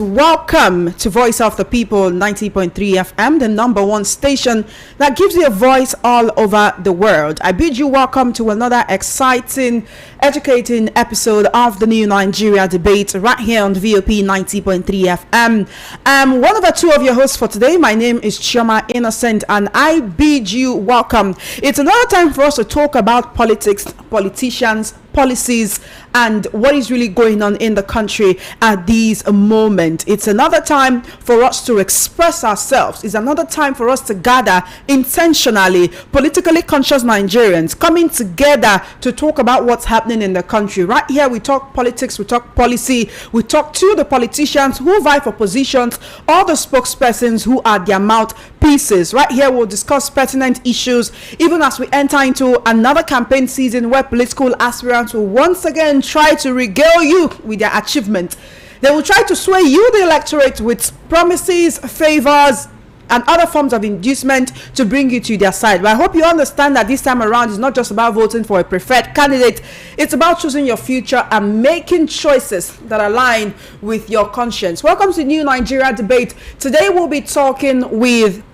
Welcome to Voice of the People 90.3 FM, the number one station that gives you a voice all over the world. I bid you welcome to another exciting, educating episode of the New Nigeria Debate right here on VOP 90.3 FM. I'm one of the two of your hosts for today. My name is Chioma Innocent and I bid you welcome. It's another time for us to talk about politics, politicians, policies, and what is really going on in the country at this moment. It's another time for us to express ourselves. It's another time for us to gather intentionally, politically conscious Nigerians coming together to talk about what's happening in the country. Right here, we talk politics, we talk policy, we talk to the politicians who vie for positions, all the spokespersons who are their mouthpieces. Right here, we'll discuss pertinent issues, even as we enter into another campaign season where political aspirants will once again try to regale you with their achievement. They will try to sway you, the electorate, with promises, favors, and other forms of inducement to bring you to their side. But I hope you understand that this time around it's not just about voting for a preferred candidate. It's about choosing your future and making choices that align with your conscience. Welcome to New Nigeria Debate. Today we'll be talking with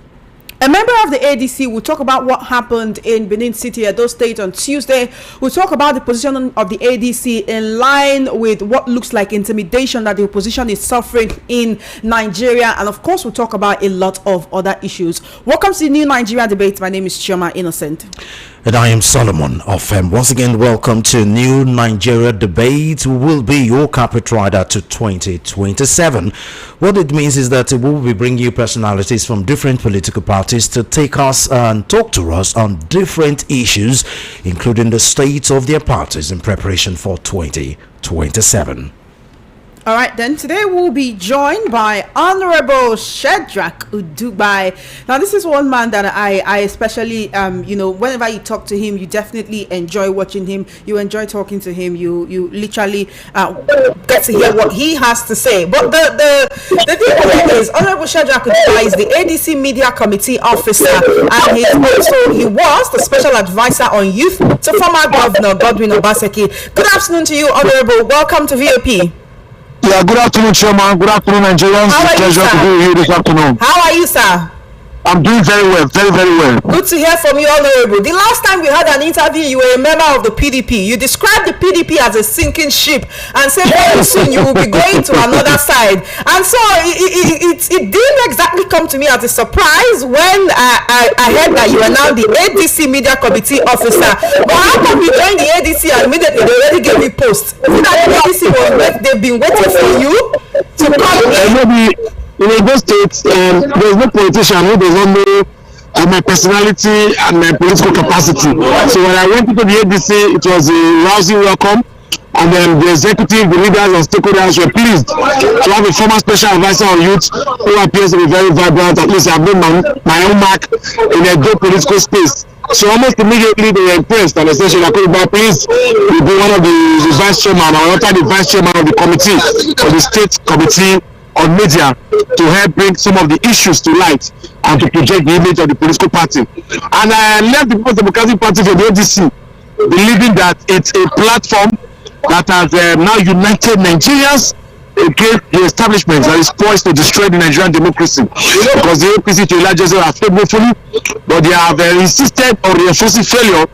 a member of the ADC. We'll talk about what happened in Benin City, Edo State on Tuesday. We'll talk about the position of the ADC in line with what looks like intimidation that the opposition is suffering in Nigeria. And of course, we'll talk about a lot of other issues. Welcome to the New Nigeria Debate. My name is Chioma Innocent. And I am Solomon of once again, welcome to New Nigeria Debate. We will be your carpet rider to 2027. What it means is that we will be bringing you personalities from different political parties to take us and talk to us on different issues, including the state of their parties in preparation for 2027. All right, then today we'll be joined by Honorable Shedrack Udubai. Now, this is one man that I especially, whenever you talk to him, you definitely enjoy watching him. You enjoy talking to him. You literally get to hear what he has to say. But the thing is, Honorable Shedrack Udubai is the ADC Media Committee Officer, and he was the Special Advisor on Youth to former Governor Godwin Obaseki. Good afternoon to you, Honorable. Welcome to VOP. Yeah, good afternoon, Chairman. Good afternoon, Nigerians. How are you, Pleasure to be here this afternoon. How are you, sir? I'm doing very well, very, very well. Good to hear from you, Honorable. The last time we had an interview, you were a member of the PDP. You described the PDP as a sinking ship and said very soon you will be going to another side. And so it didn't exactly come to me as a surprise when I heard that you are now the ADC Media Committee Officer. But how come you joined the ADC and immediately they already gave you post? Is it that the ADC they've been waiting for you to come in? Maybe in Edo State, there's no politician who does not know my personality and my political capacity. So when I went into the ADC, it was a rousing welcome. And then the executive, the leaders and stakeholders were pleased to have a former special advisor on youth who appears to be very vibrant. At least I've made my own mark in a good political space. So almost immediately they were impressed and they said, Okpebholo, please, you'll be one of the vice chairman or the vice chairman of the committee for the state committee on media to help bring some of the issues to light and to project the image of the political party. And I left the People's Democratic Party for the ADC, believing that it's a platform that has now united Nigerians against the establishment that is poised to destroy the Nigerian democracy. Because the APC to a large extent have failed woefully, but they have insisted on reinforcing failure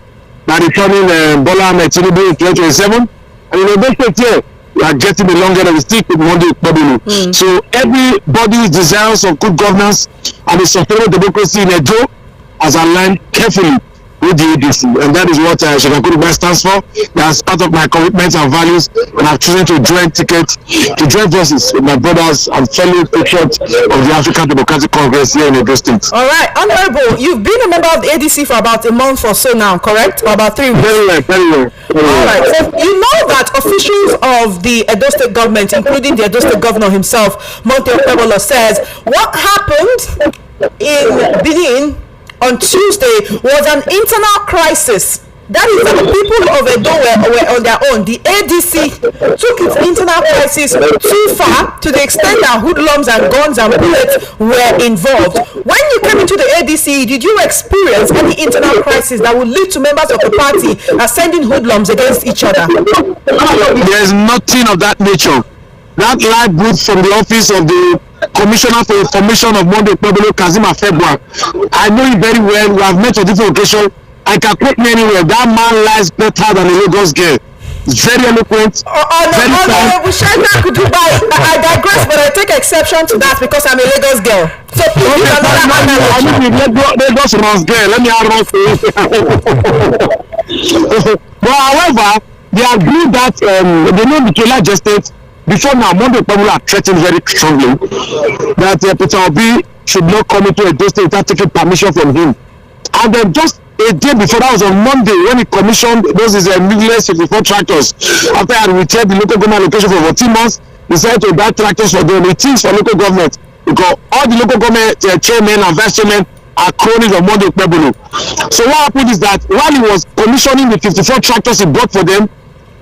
by returning Bola Ahmed Tinubu in 2027. And in the next year, we are getting the long end of the stick with Monday Okpebholo. So everybody's desires of good governance and a sustainable democracy in Edo has aligned carefully with the ADC, and that is what Okpebholo stands for. That's part of my commitments and values, and I've chosen to join forces with my brothers and fellow patriots of the African Democratic Congress here in Edo State. All right, Honorable, you've been a member of the ADC for about a month or so now, correct? Or about 3 weeks? Very well, very well. All right, so you know that officials of the Edo State government, including the Edo State governor himself, Monte Okpebholo, says what happened in Benin on Tuesday was an internal crisis. That is that the people of Edo were on their own. The ADC took its internal crisis too far to the extent that hoodlums and guns and bullets were involved. When you came into the ADC, did you experience any internal crisis that would lead to members of the party sending hoodlums against each other? There is nothing of that nature. that live booth from the office of the Commissioner for Information of Monday Okpebholo, Kazeem Afebwa. I know him very well. We have met on different occasions. I can quote me anywhere. That man lies better than a Lagos girl. It's very eloquent. I digress, but I take exception to that because I'm a Lagos girl. So please, I mean, Lagos runs girl. Let me run for you. But however, they agree that they know the Kela gestate. Before now, Monday Okpebholo are threatened very strongly that Peter Obi should not come into a state without taking permission from him. And then just a day before, that was on Monday, when he commissioned those needless 54 tractors. After I returned the local government allocation for 14 months, he decided to buy tractors for them. It is for local government because all the local government chairmen and vice chairmen are cronies of Monday Okpebholo. So what happened is that while he was commissioning the 54 tractors he bought for them,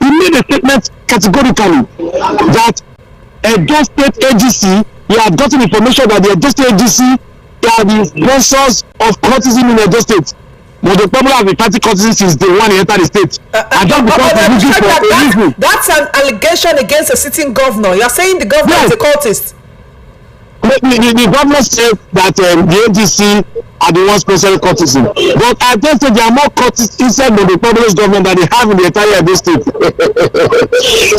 he made a statement categorically that Edo State ADC, he had gotten information that the Edo State ADC are the sponsors of cultism in Edo State. Monday Okpebholo have been fighting cultism since day one he entered the state. And just because he's looking for a reason. That's an allegation against a sitting governor. You're saying the governor is a cultist. The governor said that the ADC are the ones sponsoring cultism. But I tell you, there are more cultists inside Monday Okpebholo's government than they have in the entire Edo State.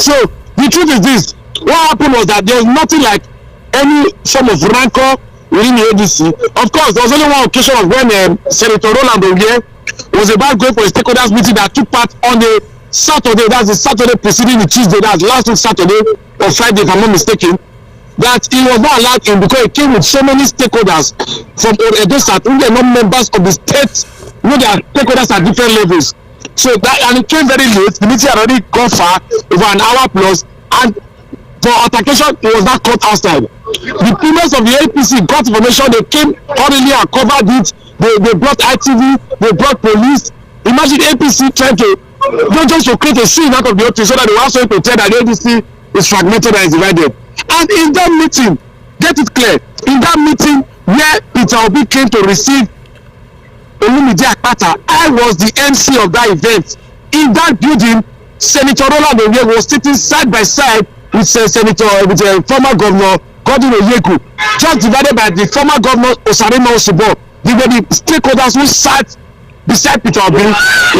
So the truth is this: what happened was that there was nothing like any form of rancor within the ADC. Of course, there was only one occasion of when Senator Roland Oye was about going for a stakeholders meeting that took part on the Saturday. That's the Saturday preceding the Tuesday. That's last week Saturday or Friday, if I'm not mistaken. That he was not allowed in because he came with so many stakeholders from Edo State, who are not members of the state. You know, their stakeholders at different levels. So that, and it came very late. The meeting had already gone far, over an hour plus, and for altercation, it was not caught outside. The pillars of the APC got information. They came hurriedly and covered it. They brought ITV. They brought police. Imagine APC trying to not just to create a scene out of the OT so that they were also to tell that the APC is fragmented and is divided. And in that meeting, get it clear, in that meeting where Peter Obi came to receive Olumide Akpata, I was the MC of that event. In that building, Senator Roland Oye was sitting side by side with former governor Godwin Oyeku, just divided by the former governor Osarima Osubo. They were the stakeholders who sat beside Peter Obi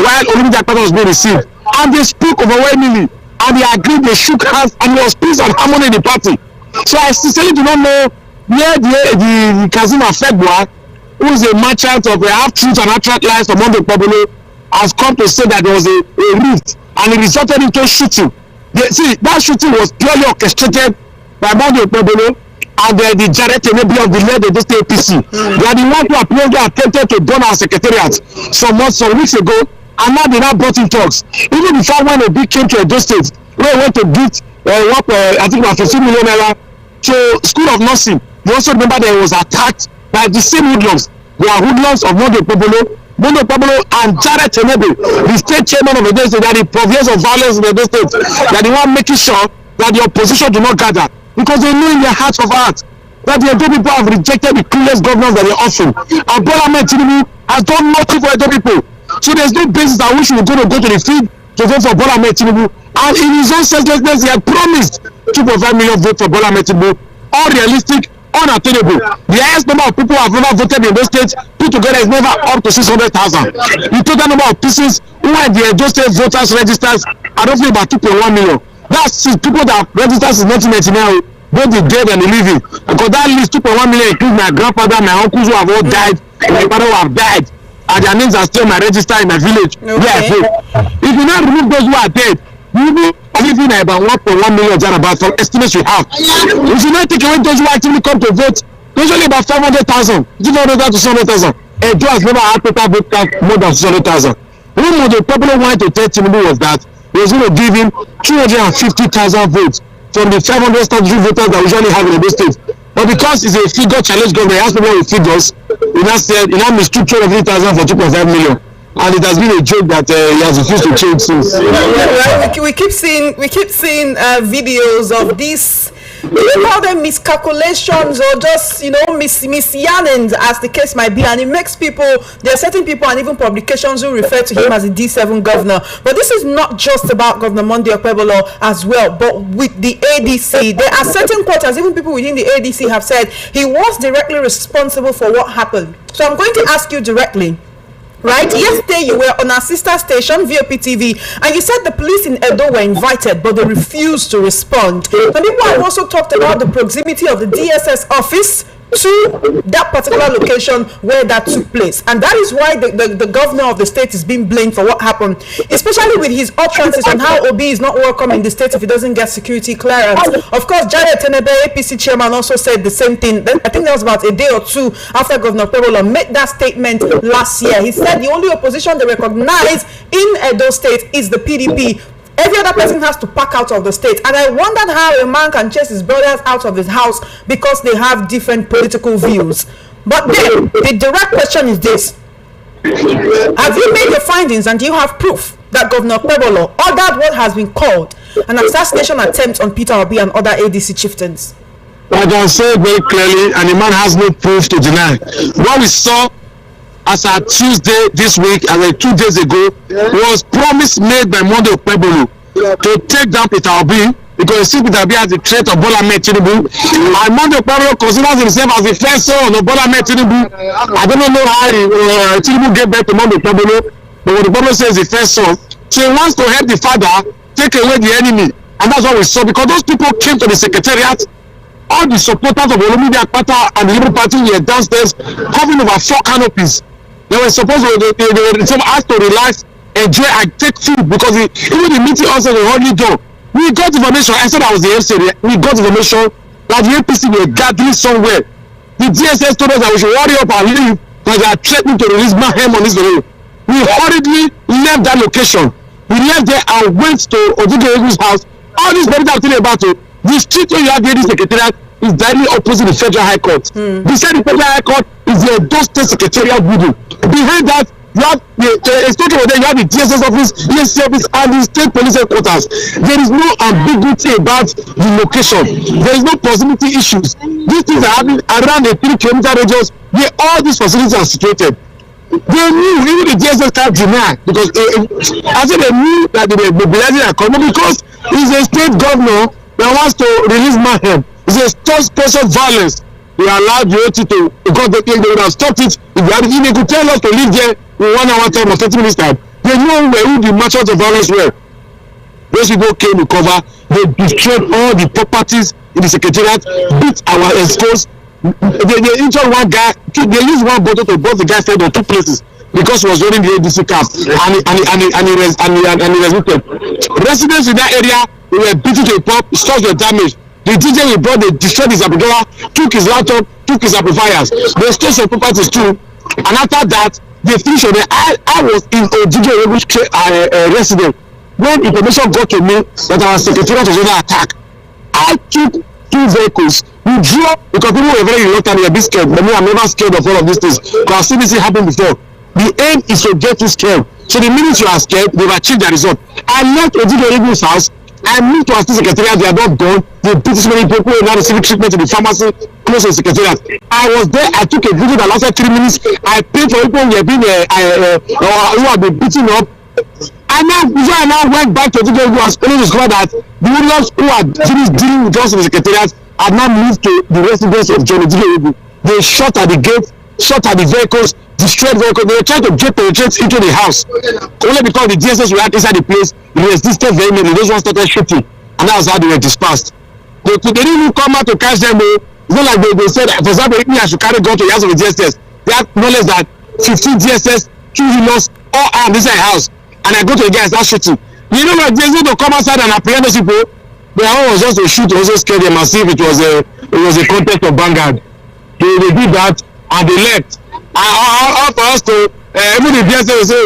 while Olumide Akpata was being received. And they spoke overwhelmingly. And they agreed, they shook hands, and there was peace and harmony in the party. So I sincerely do not know where the Kazeem Afebwa, who is a merchant of half-truths and half-truth lies from Monday Okpebholo, has come to say that there was a rift, and it resulted into shooting. See, that shooting was purely orchestrated by Monday Okpebholo and the Jared Tenebi of the led Edo State APC. They are the ones who apparently attempted to burn our secretariat some weeks ago. And now they now brought in talks. Even before when Obi came to Edo State, where we went to give I think about 15 million naira to School of Nursing. You also remember that it was attacked by the same hoodlums. They are hoodlums of Monday Okpebholo and Jared Tenebi, the state chairman of Edo State, that the purveyors of violence in Edo State, that they want making sure that the opposition do not gather, because they know in their hearts of hearts that the Edo people have rejected the clueless governors that they are offering. And Bola Ahmed Tinubu has done nothing for Edo people. So there's no basis that we should go to the field to vote for Bola Ahmed Tinubu. And in his own senselessness, he had promised 2.5 million votes for Bola Ahmed Tinubu. Unrealistic, unattainable. The highest number of people who have ever voted in those states put together is never up to 600,000. The total number of persons who are in the Edo State voters registers are roughly about 2.1 million. That's people that have registered since 1999, both the dead and the living. Because that list 2.1 million includes my grandfather, my uncles who have all died, and my father who have died. And their names are still my register in my village. Okay. Where I vote. If you now remove those who are dead, you will be anything about 1.1 million about from estimates we have. If you not take away those who actually come to vote, usually about 500,000, 200,000 to 600,000. Edo has never had total vote count more than 600,000. One of the popular wanted to tell Tinubu was that he was going to give him 250,000 votes from the 500 statutory voters that we usually have in the state. But because it's a figure challenge government, he has people with figures. He now said he now mistook 250,000 for 2.5 million, and it has been a joke that he has refused to change since. We keep seeing videos of these Do you call them miscalculations or just, misyearnings, as the case might be? And it makes people, there are certain people and even publications who refer to him as a D7 governor. But this is not just about Governor Monday Okpebholo as well, but with the ADC. There are certain quarters, even people within the ADC have said he was directly responsible for what happened. So I'm going to ask you directly. Right, yesterday you were on our sister station VOP TV and you said the police in Edo were invited but they refused to respond. Some people have also talked about the proximity of the DSS office to that particular location where that took place, and that is why the governor of the state is being blamed for what happened, especially with his utterances on how Obi is not welcome in the state if he doesn't get security clearance. Of course, Jared Tenebe, APC chairman, also said the same thing. I think that was about a day or two after Governor Okpebholo made that statement last year. He said the only opposition they recognize in Edo State is the PDP. Every other person has to pack out of the state. And I wondered how a man can chase his brothers out of his house because they have different political views. But then, the direct question is this. Have you made your findings and do you have proof that Governor Okpebholo ordered what has been called an assassination attempt on Peter Obi and other ADC chieftains? Like I said very clearly, and the man has no proof to deny. What we saw as at Tuesday this week, as 2 days ago, was promise made by Monday Okpebholo to take down Peter Obi, because you see Peter Obi as the threat of Bola Ahmed Tinubu, and Monday Okpebholo considers himself as the first son of Bola Ahmed Tinubu. I don't know how Tinubu gave birth to Monday Okpebholo, but what Okpebholo says is the first son. So he wants to help the father take away the enemy, and that's what we saw, because those people came to the secretariat. All the supporters of Olumide Akpata and the Labour Party were downstairs having over 4 canopies. They were supposed to, they were asked to relax, enjoy, and take food, because even the meeting also the only door. We got information. I said I was the MC. We got information that the APC were gathering somewhere. The DSS told us that we should hurry up and leave because they are threatening to release Mahem on this road. We hurriedly left that location. We left there and went to Oduge Egu's house. All these people are telling about it. The street where you have the secretariat is directly opposite the Federal High Court. Beside the Federal High Court is the Edo State Secretariat building. Behind that, you have you have the DSS office, ESC office, and the state police headquarters. There is no ambiguity about the location. There is no proximity issues. These things are happening around a 3-kilometer radius where all these facilities are situated. They knew, even the DSS can't deny, because I said they knew that they were mobilizing a economy, because he's a state governor that wants to release Mahem. It's a special violence. They allowed the OT to, because they would have stopped it if they could tell us to leave there in 1 hour time or 30 minutes time. They knew who the merchants of violence were. Those people came to cover. They destroyed all the properties in the secretariat, beat our escorts. They injured one guy. They used one bottle to burst the guy's head on 2 places because he was wearing the ADC cap, and he resulted. Residents in that area, they were beaten to a pulp, stores were damaged. The DJ we brought, they destroyed his amplifier, took his laptop, took his amplifiers. They stole some properties too. And after that, they finished on it. I was in a DJ resident. When information got to me that our secretariat was under attack, I took 2 vehicles. We drew up, because people were very reluctant, they were a bit scared. But me, I'm never scared of all of these things, because I've seen this happen before. The aim is to get you scared. So the minute you are scared, they've achieved their result. I left Oduge Egu's house. I moved to our state secretariat. They are not gone. They beat so many people. Now the civic treatment in the pharmacy close to the secretariat. I was there. I took a video that lasted 3 minutes. I paid for people who have been who have been beaten up. And now, before I now went back to Oduge Egu, I was only discovered that the owners who had finished dealing with us in the secretariat had now moved to the residence of John Oduge Egu. They shot at the gate, shot at the vehicles, destroyed vehicles. They were trying to penetrate into the house. Only because the DSS were inside the place, they resisted very many. Those ones started shooting, and that was how they were dispersed. They didn't even come out to catch them. It's not like they said, for example, if I should carry gun to the house of the DSS, they have knowledge that 15 DSS, 2 healers, all armed inside the house, and I go to the guys that shooting. You know, like, there's no to come outside and apprehend those people. Their own was just to shoot, also scare them and see if it was a contest of Vanguard. They did that and they left. All for us to even the DSS will say,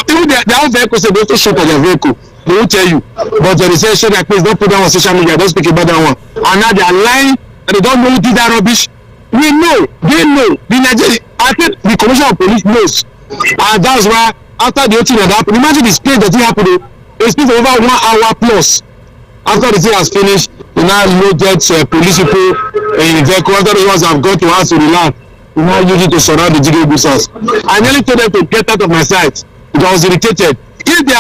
even their own vehicle say they also shoot at their vehicle. They won't tell you. But they say, show that please don't put that on social media, don't speak about that one. And now they are lying and they don't know who did that rubbish. We know, they know. I think the Commissioner of Police knows. And that's why after the thing that happened, imagine the space that it happened. A space of over 1 hour plus. After the thing has finished, We now loaded police people in vehicle. After the ones have gone to house to relax, we now use it to surround the Jigabus house. I nearly told them to get out of my sight because I was irritated. If they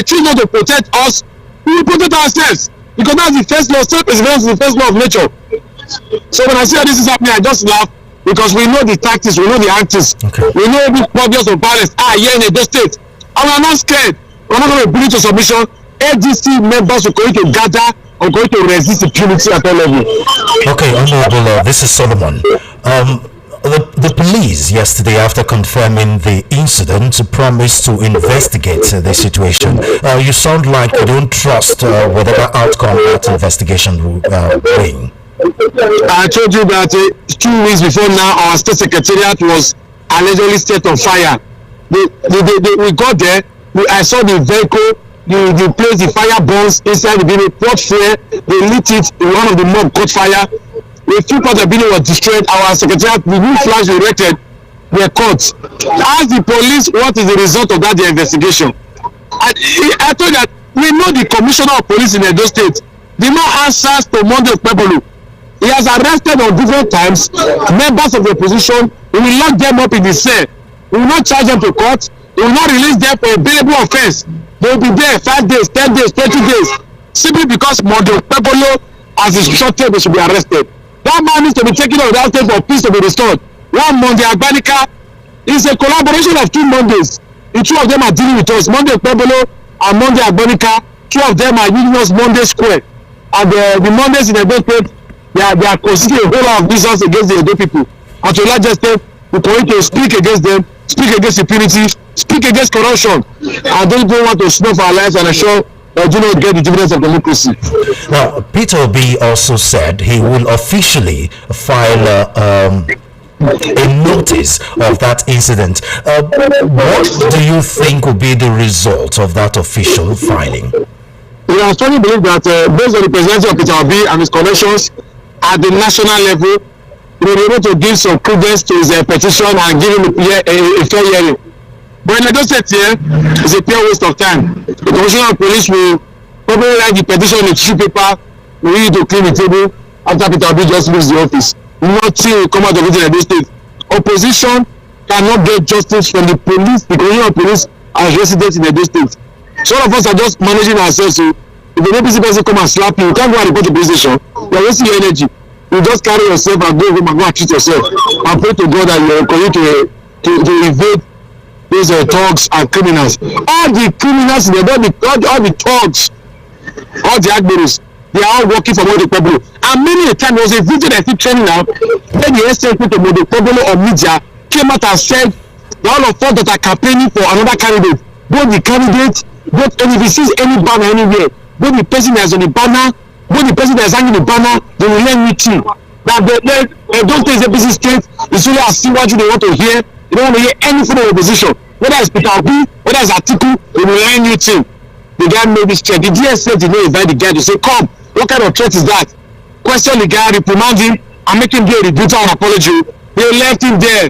choose not to protect us, we will protect ourselves. Because that's the first law. Self-preservation is the first law of nature. So when I see how this is happening, I just laugh because we know the tactics, we know the antics, we know the problems of violence here in the state. And we are not scared. We are not going to bring it to submission. ADC members are going to gather or going to resist impunity at all levels. Okay, Honorable, this is Solomon. The police yesterday, after confirming the incident, promised to investigate the situation. You sound like you don't trust whatever outcome that investigation will bring. I told you that 2 weeks before now, our state secretariat was allegedly set on fire. We got there. I saw the vehicle. The place, the fire burns inside the building. Caught fire. They lit it. One of the mob caught fire. A few parts of the building was destroyed. Our secretariat, the new flags we erected, were caught. Ask the police what is the result of that investigation. I told you that we know the commissioner of police in Edo State. The no answers to Monday Okpebholo. He has arrested on different times members of the opposition. We will lock them up in the cell. We will not charge them to court. We will not release them for a bailable offense. They will be there 5 days, 10 days, 20 days. Simply because Monday Okpebholo has instructed they should be arrested. That man needs to be taken out of that state for peace to be restored. One Monday Agbanika is a collaboration of 2 Mondays. The 2 of them are dealing with us. Monday Okpebholo and Monday Agbanika. 2 of them are using us Monday Square. And the Mondays in the Edo State, they are considering a whole lot of business against the Edo people. And to a large extent, we're going to speak against them, speak against impunity, speak against corruption. I don't want to snuff our lives and ensure that do not get the dividends of democracy. Now, Peter Obi also said he will officially file a notice of that incident. What do you think will be the result of that official filing? I strongly believe that based on the presidency of Peter Obi and his connections at the national level, we will be able to give some credence to his petition and give him a fair hearing. But in Edo State here, it's a pure waste of time. The commissioner of police will probably write the petition in a tissue paper. We need to clean the table after Peter Obi just leaves the office. Nothing will come out of it in Edo State. Opposition cannot get justice from the police, the commissioner of police as residents in Edo State. Some of us are just managing ourselves. So if an APC person come and slap you, you can't go and report the police station. You are wasting your energy. You just carry yourself and go home and go and treat yourself. And pray to God that you are going to evade those thugs and criminals. All the criminals, all the thugs, all the admirals, they are all working for Monday Okpebholo. And many a time there was a video that is trending now. Then the STP to Monday Okpebholo or media came out and said all of us that are campaigning for another candidate, both the candidate, both if he sees any banner anywhere, both the person that is on the banner, both the person that is hanging the banner, they will learn meeting. Now don't take the APC straight. It's only as see what they want to hear. They don't want to hear anything of opposition. Whether it's Peter Obi, whether it's Atiku, they will learn new thing. The guy made this check. The DSS did not invite the guy to say, come, what kind of threat is that? Question the guy, reprimand him, and make him do a rebuttal and apology. They left him there.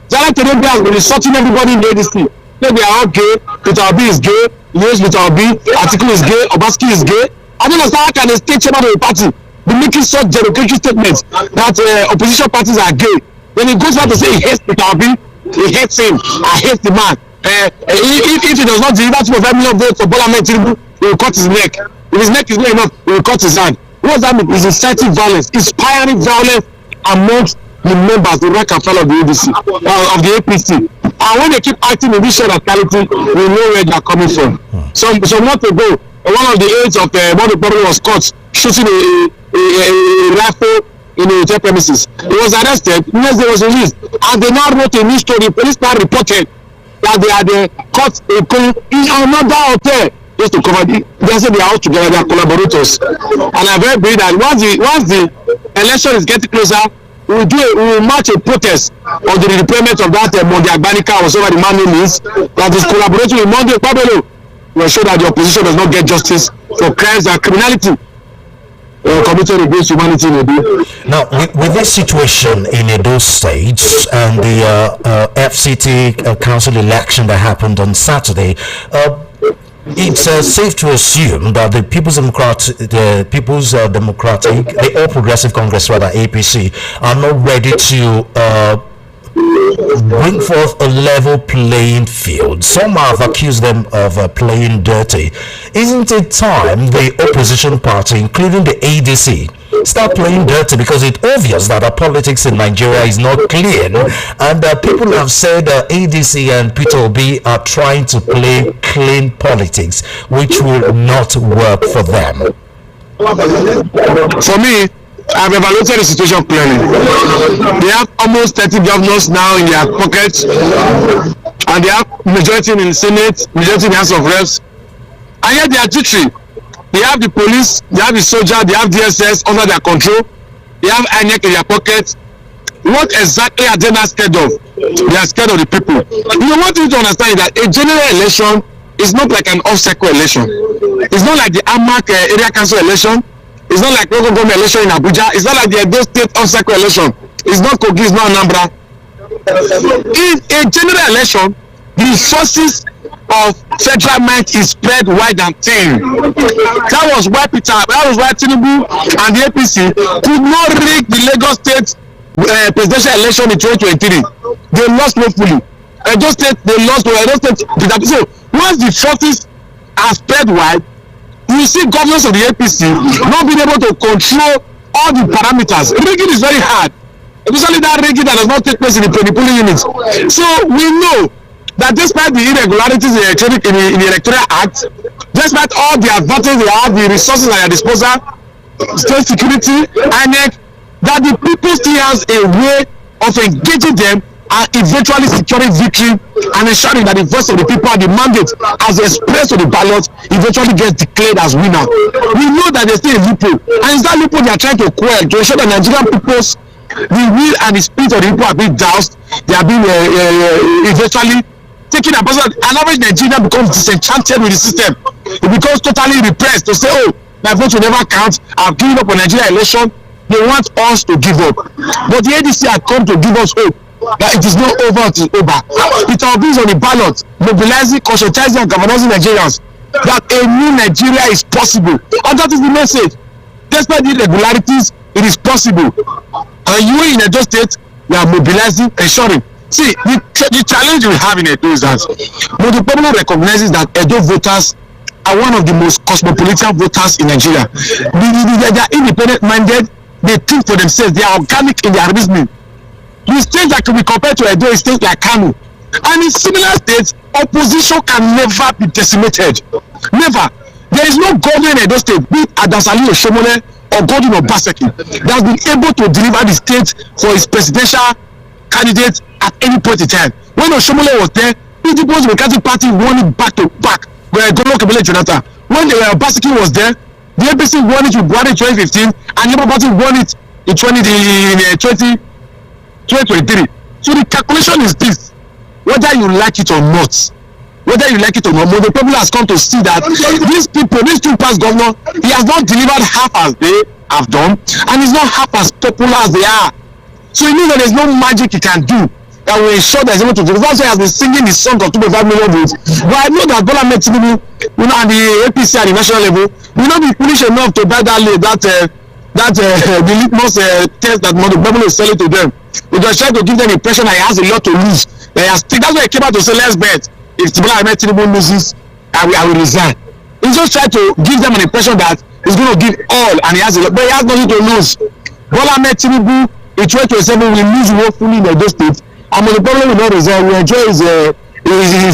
Jala Tedobi has been insulting everybody in the ADC. They are all gay. Peter Obi is gay. Yes, Peter Obi. Atiku is gay. Obaski is gay. I don't understand how can a state chairman of a party be making such derogatory statements that opposition parties are gay. When he goes back to say he hates Peter Obi, he hates him. I hate the man. If he does not deliver 2.5 million votes for Bola Ahmed Tinubu, he will cut his neck. If his neck is not enough, he will cut his hand. What does that mean? It's inciting violence, inspiring violence amongst the members, the rank and file of the ADC, of the APC. And when they keep acting in this shared locality, we know where they are coming from. So not ago, one of the aides of Monday Okpebholo was caught shooting a rifle in a hotel premises. He was arrested. Next day was released, and they now wrote a new story. Police now reported that they had caught a gun in another hotel just to cover the. They said they are all together. They are collaborators, and I very believe that once the election is getting closer, we will march a protest on the redeployment of that Monday Agbanika or whatever the man name is that is collaborating with Monday Okpebholo. We ensure that the opposition does not get justice for crimes and criminality committed against humanity in Edo. Now, with this situation in Edo State and the FCT council election that happened on Saturday, it's safe to assume that the All Progressive Congress, rather APC, are not ready to bring forth a level playing field. Some have accused them of playing dirty. Isn't it time the opposition party, including the ADC, start playing dirty? Because it's obvious that our politics in Nigeria is not clean, and people have said ADC and Peter Obi are trying to play clean politics, which will not work for them. For me, I've evaluated the situation clearly. They have almost 30 governors now in their pockets, and they have majority in the Senate, majority in the House of Reps, and yet they are jittery. They have the police, they have the soldier, they have DSS under their control, they have INEC in their pockets. What exactly are they not scared of? They are scared of the people. You know, what you need to understand is that a general election is not like an off-cycle election. It's not like the AMAC area council election. It's not like local government election in Abuja. It's not like the Edo State off-cycle election. It's not Kogi, it's not Anambra. In a general election, the resources of federal might is spread wide and thin. That was why Tinubu and the APC could not rig the Lagos State presidential election in 2023. They lost woefully. Edo State, they lost to Edo State. So once the resources are spread wide, you see governors of the APC not being able to control all the parameters. Rigging is very hard, especially that rigging that does not take place in the polling units. So we know that despite the irregularities in the Electoral Act, despite all the advantages they have, the resources at their disposal, state security, INEC, that the people still has a way of engaging them and eventually securing victory and ensuring that the voice of the people and the mandate as expressed on the ballot eventually gets declared as winner. We know that there's still a loophole, and it's that loophole they are trying to quell to ensure that Nigerian people's the will and the spirit of the people are being doused. They are being eventually taken a person. An average Nigerian becomes disenchanted with the system. It becomes totally repressed to say, "Oh, my vote will never count. I've given up on Nigeria election." They want us to give up, but the ADC had come to give us hope that it is not over, it is over. It all is on the ballot, mobilizing, conscientizing, and galvanizing Nigerians that a new Nigeria is possible. And that is the message. Despite the irregularities, it is possible. And you in Edo State, we are mobilizing, ensuring. See, the challenge we have in Edo is that Okpebholo recognizes that Edo voters are one of the most cosmopolitan voters in Nigeria. They are independent-minded. They think for themselves. They are organic in their reasoning. The states that can be compared to Edo is states like Kano. And in similar states, opposition can never be decimated. Never. There is no government in Edo State, be it Adasali Oshomole or Godwin Obaseki, that has been able to deliver the state for his presidential candidate at any point in time. When Oshomole was there, the People's Democratic Party won it back to back. Okpebholo Jonathan. When Obaseki was there, the APC won it with Buhari in 2015, and Labour Party won it in 2023. So the calculation is this: whether you like it or not, Okpebholo has come to see that these people, these two past governors, he has not delivered half as they have done, and he's not half as popular as they are. So he knows that there's no magic he can do that will ensure that he's able to do. That's why he has been singing the song of 2.5 million votes. But I know that Bola Ahmed Tinubu, at the APC at the national level, will not be foolish enough to buy that the litmus test that Okpebholo is selling to them. We just try to give them the impression that he has a lot to lose. That's why he came out to say, let's bet. If Bola Ahmed Tinubu loses, I will resign. He just tried to give them an impression that he's going to give all, and he has a lot, but he has nothing to lose. Bola Ahmed Tinubu in 2027 will lose woefully in Edo State, and Okpebholo will not resign. We enjoy his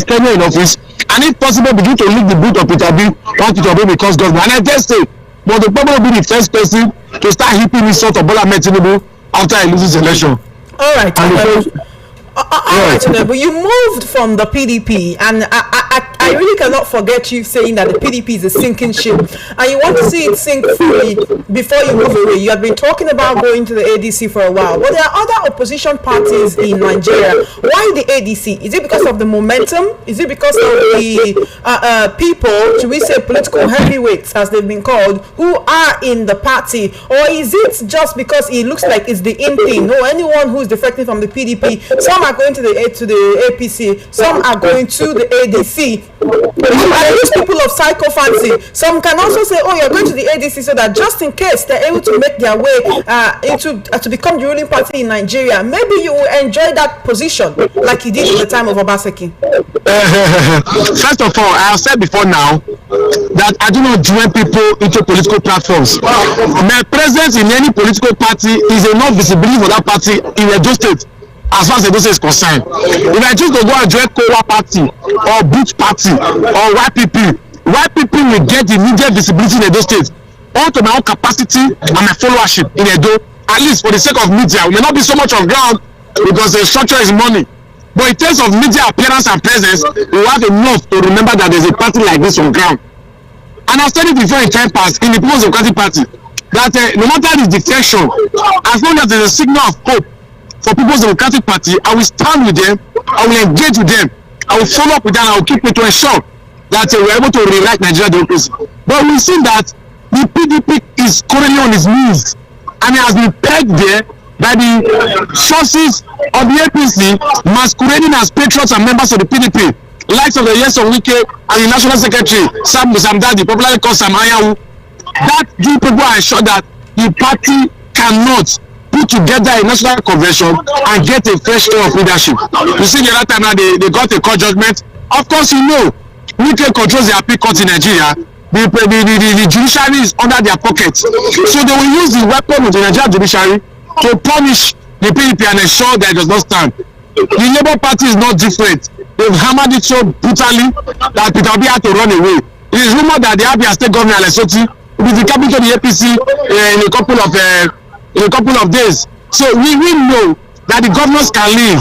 tenure in office, and if possible, begin to lick the boot of Peter Obi once Peter Obi becomes governor. And I just say, but Okpebholo will be the first person to start hipping his sort of Bola Ahmed Tinubu after he loses election. All right. But you moved from the PDP, and I really cannot forget you saying that the PDP is a sinking ship, and you want to see it sink fully before you move away. You have been talking about going to the ADC for a while, but there are other opposition parties in Nigeria. Why the ADC? Is it because of the momentum? Is it because of the people, should we say political heavyweights as they've been called, who are in the party, or is it just because it looks like it's the in thing? No, anyone who is defecting from the PDP, some are going to the APC, some are going to the ADC. And these people of psychophancy, some can also say, oh, you're going to the ADC so that just in case they're able to make their way to become the ruling party in Nigeria, maybe you will enjoy that position like you did in the time of Obaseki. First of all, I have said before now that I do not join people into political platforms. My presence in any political party is enough visibility for that party in Edo State. As far as Edo State is concerned, if I choose to go and join Kowa party or Boot party or YPP will get immediate visibility in Edo State onto my own capacity and my followership in Edo, at least for the sake of media. We may not be so much on ground because the structure is money, but in terms of media appearance and presence, we have enough to remember that there's a party like this on ground. And I've said it before in time past in the People's Democratic Party that no matter the defection, as long as there's a signal of hope for People's Democratic Party, I will stand with them, I will engage with them, I will follow up with them, I will keep it to ensure that we're able to rewrite Nigeria democracy. But we've seen that the PDP is currently on its knees and it has been pegged there by the sources of the APC masquerading as patriots and members of the PDP, likes of the Yes of Wike and the National Secretary Sam Dadi, popularly called Sam Ayahu. That give people are sure that the party cannot put together a national convention and get a fresh air of leadership. You see the other time now they got a court judgment. Of course, you know, Wike controls the appeal court in Nigeria. The judiciary is under their pockets. So they will use the weapon of the Nigerian judiciary to punish the PDP and ensure that it does not stand. The Labour Party is not different. They've hammered it so brutally that Peter Obi had to run away. It is rumored that the Abia State Governor Alessoti will be the capital of the APC in a couple of days. So we know that the governors can leave,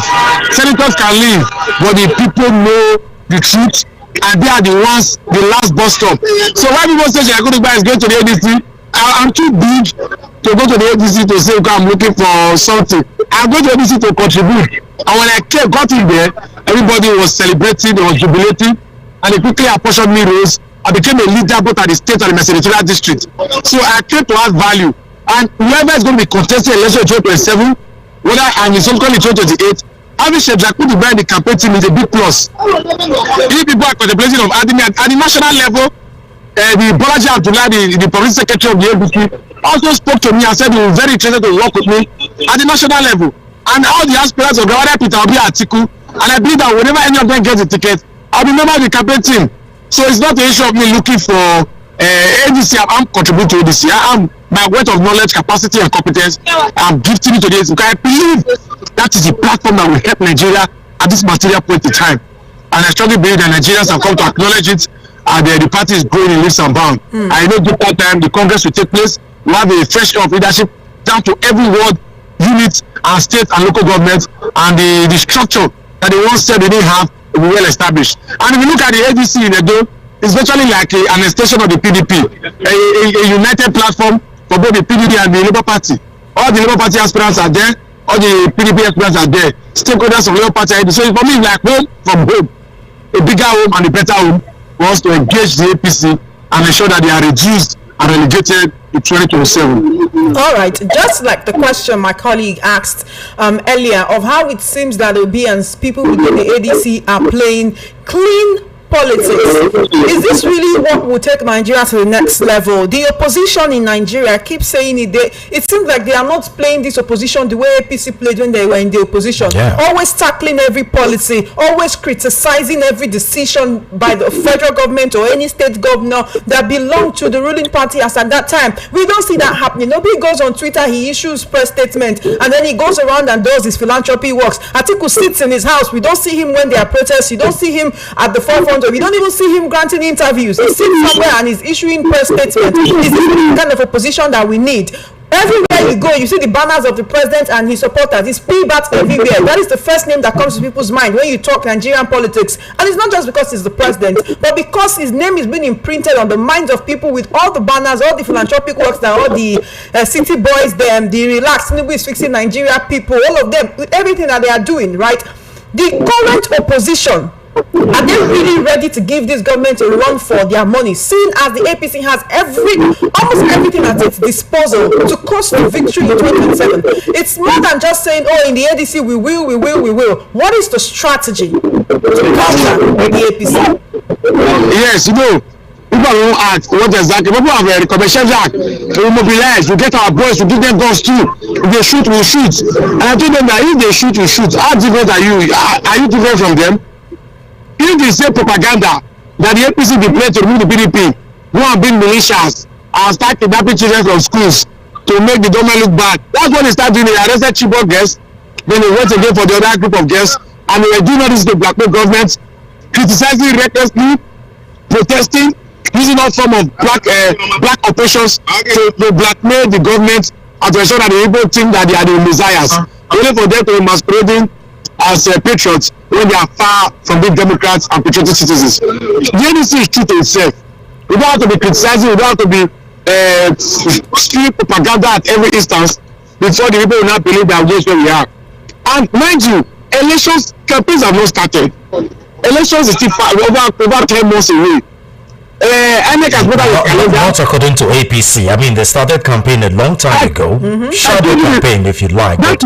senators can leave, but the people know the truth and they are the ones, the last bus stop. So why people say Yakutuba is going to the ADC, I'm too big to go to the ADC to say, okay, I'm looking for something. I'm going to the ADC to contribute. And when I got in there, everybody was celebrating, they were jubilating, and they quickly apportioned me roles. I became a leader both at the state and the senatorial district. So I came to add value. And whoever is going to be contesting election in 2027, whether I'm in subsequently 2028, having Shedrack put behind the campaign team is a big plus. If people are contemplating of adding me at the national level, the Bolaji Abdullah, the provincial secretary of the ABC, also spoke to me and said he was very interested to work with me at the national level. And all the aspirants of Gawada Peter Obi Atiku, and I believe that whenever any of them gets a ticket, I'll be member of the campaign team. So it's not an issue of me looking for ADC. I'm contributing to ADC. I'm by weight of knowledge, capacity, and competence. I'm gifting it to this because I believe that is the platform that will help Nigeria at this material point in time. And I strongly believe that Nigerians have come to acknowledge it, and the party is growing in leaps and bounds. I know during that time the Congress will take place. We'll have a fresh air of leadership down to every ward, unit, and state and local government, and the structure that they once said they didn't have will be well established. And if you look at the ADC in Edo, it's virtually like an extension of the PDP, a united platform for both the PDP and the Labour Party. All the Labour Party aspirants are there, all the PDP aspirants are there. Stakeholders of Labour Party are there. So for me, it's like home from home, a bigger home and a better home for us to engage the APC and ensure that they are reduced and relegated in 2027. All right, just like the question my colleague asked earlier of how it seems that Obians, people within the ADC are playing clean politics. Is this really what will take Nigeria to the next level? The opposition in Nigeria keeps saying it. It seems like they are not playing this opposition the way APC played when they were in the opposition. Yeah. Always tackling every policy, always criticizing every decision by the federal government or any state governor that belonged to the ruling party as at that time. We don't see that happening. Nobody goes on Twitter, he issues press statement, and then he goes around and does his philanthropy works. Atiku sits in his house. We don't see him when there are protests. You don't see him at the forefront. We don't even see him granting interviews. He sits somewhere and he's issuing press statements. Is this the kind of opposition that we need? Everywhere you go, you see the banners of the president and his supporters. It's P-Bats everywhere. That is the first name that comes to people's mind when you talk Nigerian politics. And it's not just because he's the president, but because his name is being imprinted on the minds of people with all the banners, all the philanthropic works that all the city boys, them, the relaxed, Tinubu is fixing Nigeria people, all of them, with everything that they are doing, right? The current opposition, are they really ready to give this government a run for their money, seeing as the APC has almost everything at its disposal to coast to victory in 2027? It's more than just saying, oh, in the ADC we will. What is the strategy to counter the APC? Yes, people won't ask what exactly. People have a commercial act. We mobilize, we get our boys, we give them guns too. If they shoot, we shoot. And I told them that if they shoot, you shoot. How different are you? Are you different from them? If they say propaganda that the APC declared to remove the PDP, go and bring militias and start kidnapping children from schools to make the government look bad. That's what they start doing. They arrested Chibok girls, then they went again for the other group of girls, and they were doing all this to blackmail government, criticizing recklessly, protesting, using all form of black operations to blackmail the government and to ensure that the people think that they are the messiahs, only for them to be masquerading as patriots when they are far from being Democrats and patriotic citizens. The ADC is true to itself. We don't have to be criticizing, we don't have to be spewing propaganda at every instance before the people will not believe that we where we are. And mind you, campaigns have not started. Elections is still over 10 months away. Not according to APC. I mean, they started campaign a long time ago. Shadow campaign, if you like. This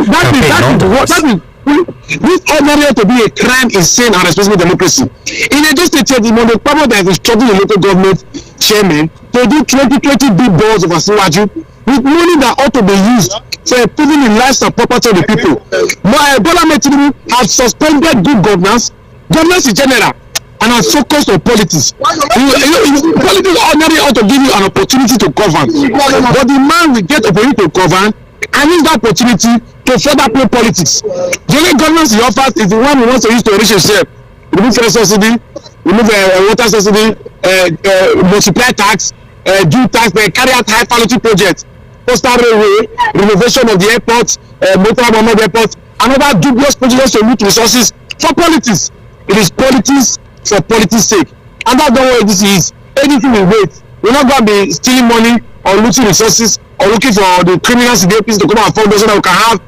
ordinary to be a crime, insane, and responsible democracy. In a just state, the problem that is instructing the local government chairman to do 20 big balls of Asiwaju with money that ought to be used for improving the lives and property of the people. Bola Tinubu has suspended good governance in general, and has focused on politics. Politics ordinarily ought to give you an opportunity to govern, but the man will get opportunity to govern and use that opportunity to further play politics. The only governance he offers is the one he wants to use to enrich himself. Remove fuel subsidy, remove water subsidy, multiply tax, do tax, carry out high quality projects, coastal railway, renovation of the airport, Murtala Mohammed airport, and other dubious projects to loot resources for politics. It is politics for politics sake, and that's not what this is. Anything we wait, we're not going to be stealing money or looting resources or looking for the criminals in the APC to come and fund us so that we can have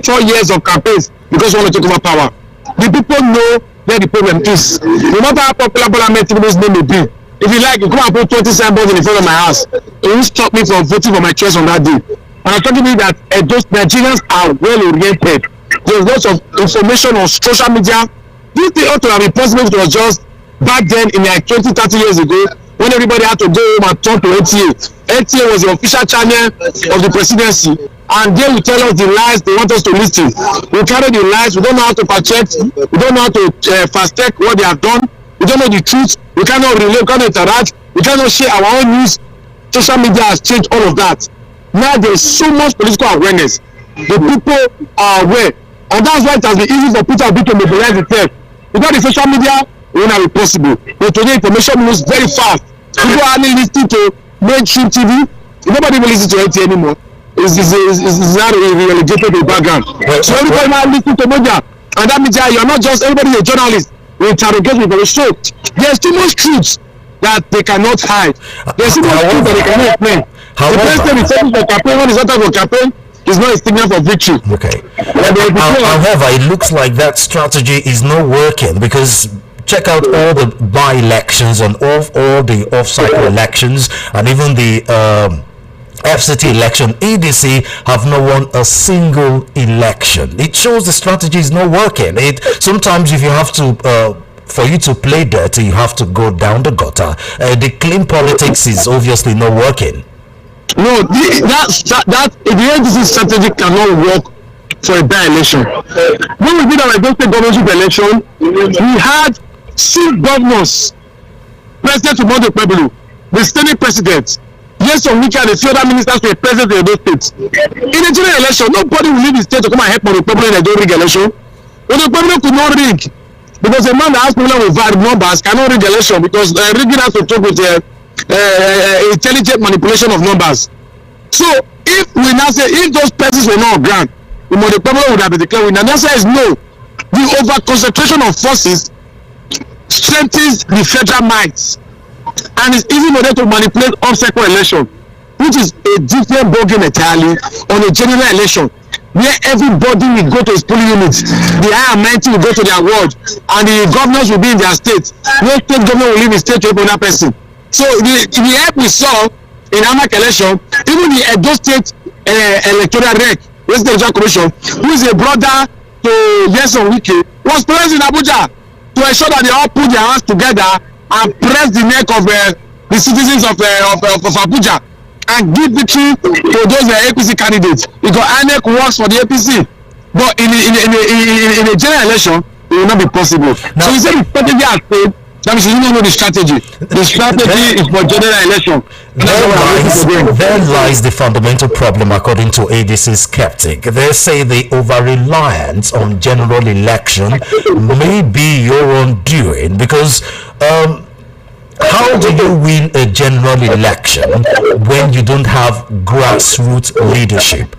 4 years of campaigns because we want to take over power. The people know where the problem is. No matter how popular Bola Tinubu's name may be, if you like, you come and put 20 signboards in front of my house, it won't stop me from voting for my choice on that day. And I'm talking to you that those Nigerians are well oriented. There's lots of information on social media. This thing ought to have been possible if it was just back then in like 20-30 years ago when everybody had to go home and talk to NTA. NTA was the official channel of the presidency, and they will tell us the lies they want us to listen. We carry the lies, we don't know how to fact check, we don't know how to fast check what they have done, we don't know the truth, we cannot relate, we cannot interact, we cannot share our own news. Social media has changed all of that. Now there is so much political awareness. The people are aware, and that's why it has been easy for Peter Obi to mobilize itself. Without the social media, it will not be possible. But today, information moves very fast. People are only listening to mainstream TV. Nobody will listen to it anymore. It's not relegated to the background. So everybody now listen to media, and that means you are not just everybody is a journalist. We interrogate with the show. There's too much truth that they cannot hide. There's too much truth that they cannot explain. The president is saying for campaign, when it's not for campaign, it's not a signal for victory. Okay. However, it looks like that strategy is not working, because check out all the by-elections and all the off-cycle elections, and even the FCT election. ADC have not won a single election. It shows the strategy is not working. Sometimes if you have to for you to play dirty, you have to go down the gutter. The clean politics is obviously not working. No, that the ADC strategy cannot work for a by-election. When we did our state governorship election, we had 6 governors, President Okpebholo, the Senate President, yes, on which are the few other ministers were present in those states. In a general election, nobody will leave the state to come and help Okpebholo in a don't rig election. But Okpebholo could not rig, because a man that has problem with valid numbers cannot rig election, because rigging has to talk with intelligent manipulation of numbers. So if we now say if those persons were not on ground, Okpebholo would have been declared winner. The answer is no. The over concentration of forces strengthens the federal might, and it's easy for them to manipulate off-cycle election, which is a different ballgame entirely on a general election where everybody will go to his polling units, the higher mighty will go to their ward, and the governors will be in their state. No state governor will leave his state to help another person. So the help we saw in AMAC election, even the Edo State electoral rec, West Election Commission, who is a brother to Yeson Wike, was present in Abuja to ensure that they all put their hands together and press the neck of the citizens of Abuja and give victory to those APC candidates, because INEC works for the APC, but in a general election it will not be possible. So you say the strategy has failed. That means you don't know the strategy. The strategy is for general election. There lies the fundamental problem, according to ADC skeptic. They say the over-reliance on general election may be your own doing, because how do you win a general election when you don't have grassroots leadership?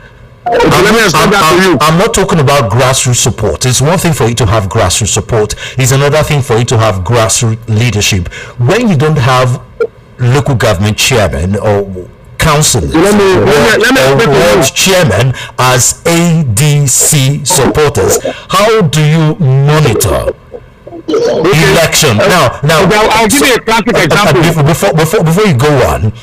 I'm not talking about grassroots support. It's one thing for you to have grassroots support. It's another thing for you to have grassroots leadership. When you don't have local government chairman or councillors or ward chairman as ADC supporters, how do you monitor election? Now I'll give you a classic example. Before you go on,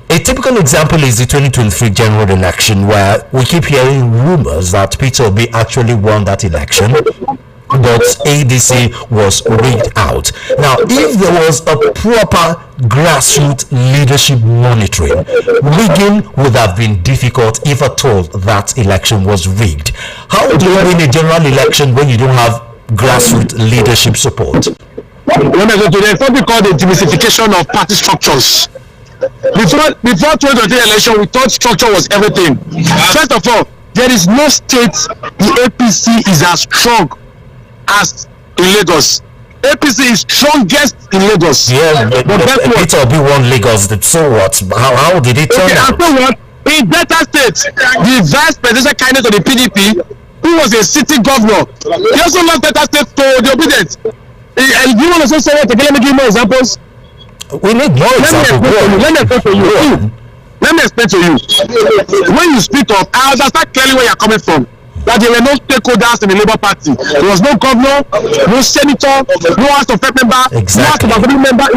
a typical example is the 2023 general election, where we keep hearing rumors that Peter Obi actually won that election, but ADC was rigged out. Now, if there was a proper grassroots leadership monitoring, rigging would have been difficult, if at all that election was rigged. How do you win a general election when you don't have grassroots leadership support? There's something called the demystification of party structures. Before 2023 election, we thought structure was everything. First of all, there is no state the APC is as strong as in Lagos. APC is strongest in Lagos. Yeah, but Peter Obi won Lagos. So what? How did it turn out? And so what? In Delta State, the vice presidential candidate of the PDP, who was a city governor, he also lost Delta State to the obedient. And do you want to say what? Let me give you more examples. We need more examples. Let me explain to you. When you speak of, I understand clearly where you're coming from. That there were no stakeholders in the Labour Party. There was no governor, no senator, no House of Rep member, no House of Assembly member.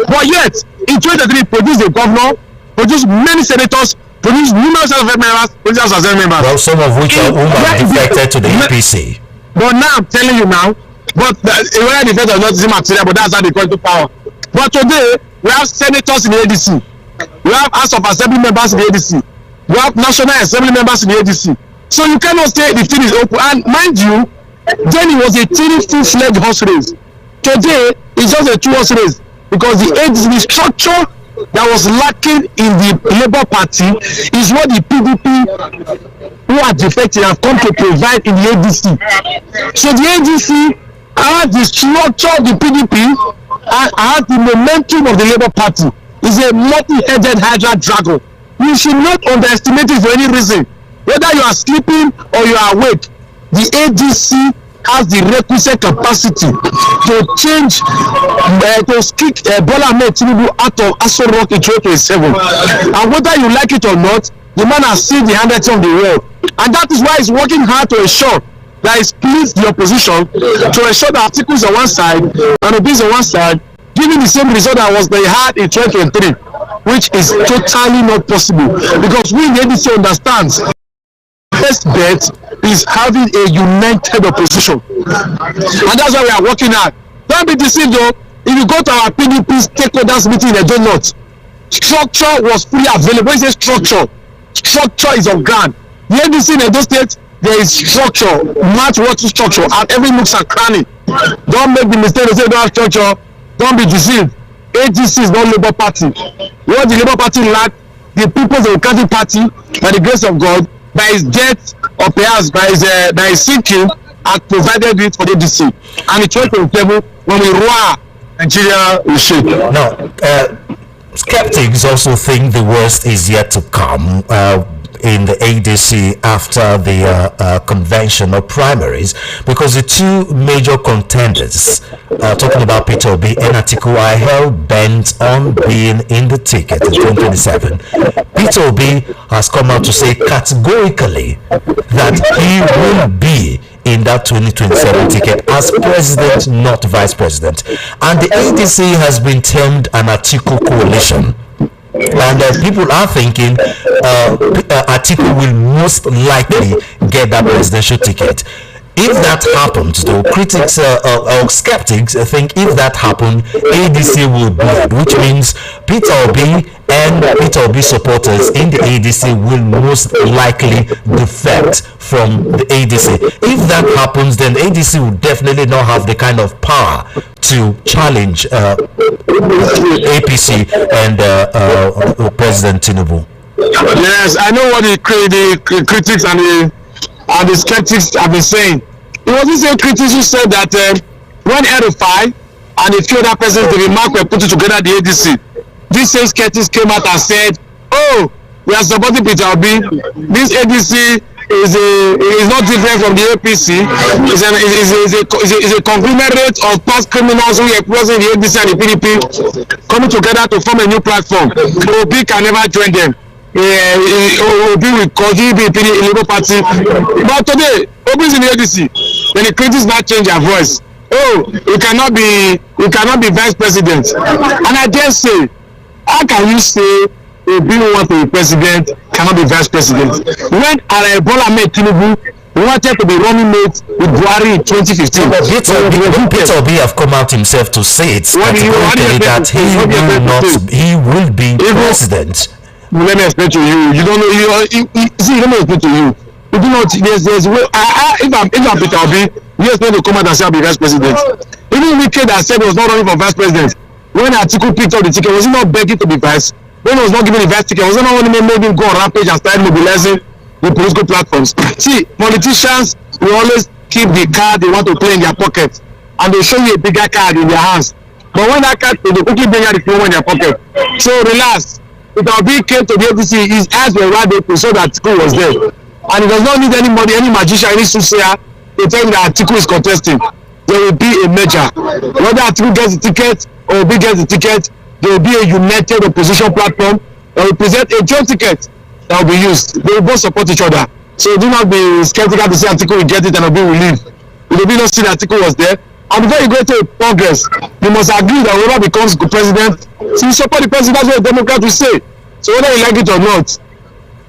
But yet, in 2023, produced a governor, produced many senators, produced numerous House of Rep members, produced House of Assembly members. Well, some of which are defected to the APC. But now I'm telling you now, but whether defected or not is immaterial, but that's how they come to power. But today, we have senators in the ADC. We have House of Assembly members in the ADC. We have National Assembly members in the ADC. So you cannot say the thing is open. And mind you, then it was a full-fledged horse race. Today, it's just a two-horse race. Because the ADC, the structure that was lacking in the Labour Party is what the PDP, who are defected, have come to provide in the ADC. So the ADC has the structure of the PDP and has the momentum of the Labour Party. It's a multi-headed Hydra dragon. You should not underestimate it for any reason. Whether you are sleeping or you are awake, the ADC has the requisite capacity to change, to kick Bola Ahmed Tinubu out of Aso Rock in 2027. And whether you like it or not, the man has seen the handwriting of the world. And that is why he's working hard to ensure that he splits the opposition, to ensure that articles on one side and obedience on one side, giving the same result that was they had in 2023, which is totally not possible. Because we in the ADC understands best bet is having a united opposition, and that's why we are working hard. Don't be deceived though. If you go to our PDP stakeholders meeting in Edo North, structure was fully available. When you say structure is on ground. The ADC in Edo State, there is structure, match what structure at every nooks and cranny. Don't make the mistake to say don't have structure. Don't be deceived. ADC is not Labour Party. What the Labour Party lack, the People's Democratic Party, by the grace of God, by his death or perhaps by his sinking, has provided it for the ADC. And it's 2027 when we roar, Nigeria will shake. Now, skeptics also think the worst is yet to come in the ADC after the convention or primaries, because the two major contenders, talking about Peter Obi and Atiku, are hell bent on being in the ticket in 2027. Peter Obi has come out to say categorically that he will be in that 2027 ticket as president, not vice president. And the ADC has been termed an Atiku coalition. And people are thinking Atiku will most likely get that presidential ticket. If that happens, though, critics or skeptics think if that happened, ADC will bleed, which means Peter Obi and Peter Obi supporters in the ADC will most likely defect from the ADC. If that happens, then ADC will definitely not have the kind of power to challenge APC and President Tinubu. Yes, I know what the critics and the skeptics have been saying. It was the same critics who said that when Erufai and a few other persons, the remark were putting together the ADC, these same skeptics came out and said, oh, we are supporting Peter Obi. This ADC is not different from the APC. It's a conglomerate of past criminals who are present in the ADC and the PDP coming together to form a new platform. Obi can never join them. Obi will continue to be in the Labour Party. But today, Obi is in the ADC. Then the critics now change their voice. Oh, you cannot be vice president. And I dare say, how can you say Obi who wants to be president cannot be vice president? When Bola Tinubu wanted to be running mate with Buhari in 2015. Peter Obi have come out himself to say it that he will be president. Let me explain to you. You don't know. See, let me explain to you. You do not. There's way. If I'm Peter Obi, yes, going to come out and say I'll be vice president. Even Wike that said he was not running for vice president. When Atiku picked up the ticket, was he not begging to be vice? When he was not given the vice ticket, was he not only made him go on rampage and start mobilizing the political platforms? See, politicians will always keep the card they want to play in their pocket, and they show you a bigger card in their hands. But when that card, they quickly bring out the phone in their pocket. So relax. Peter Obi came to the ADC, his eyes were wide open so that Atiku was there. And he does not need anybody, any magician, any soothsayer to tell him that Atiku is contesting. There will be a merger. Whether Atiku gets the ticket or Obi gets the ticket, there will be a united opposition platform that will present a joint ticket that will be used. They will both support each other. So do not be skeptical to say Atiku will get it and Obi will leave. If Obi not see that Atiku was there, and before you go to Congress, you must agree that whoever becomes president, so you support the president, that's what the Democrats will say. So whether you like it or not,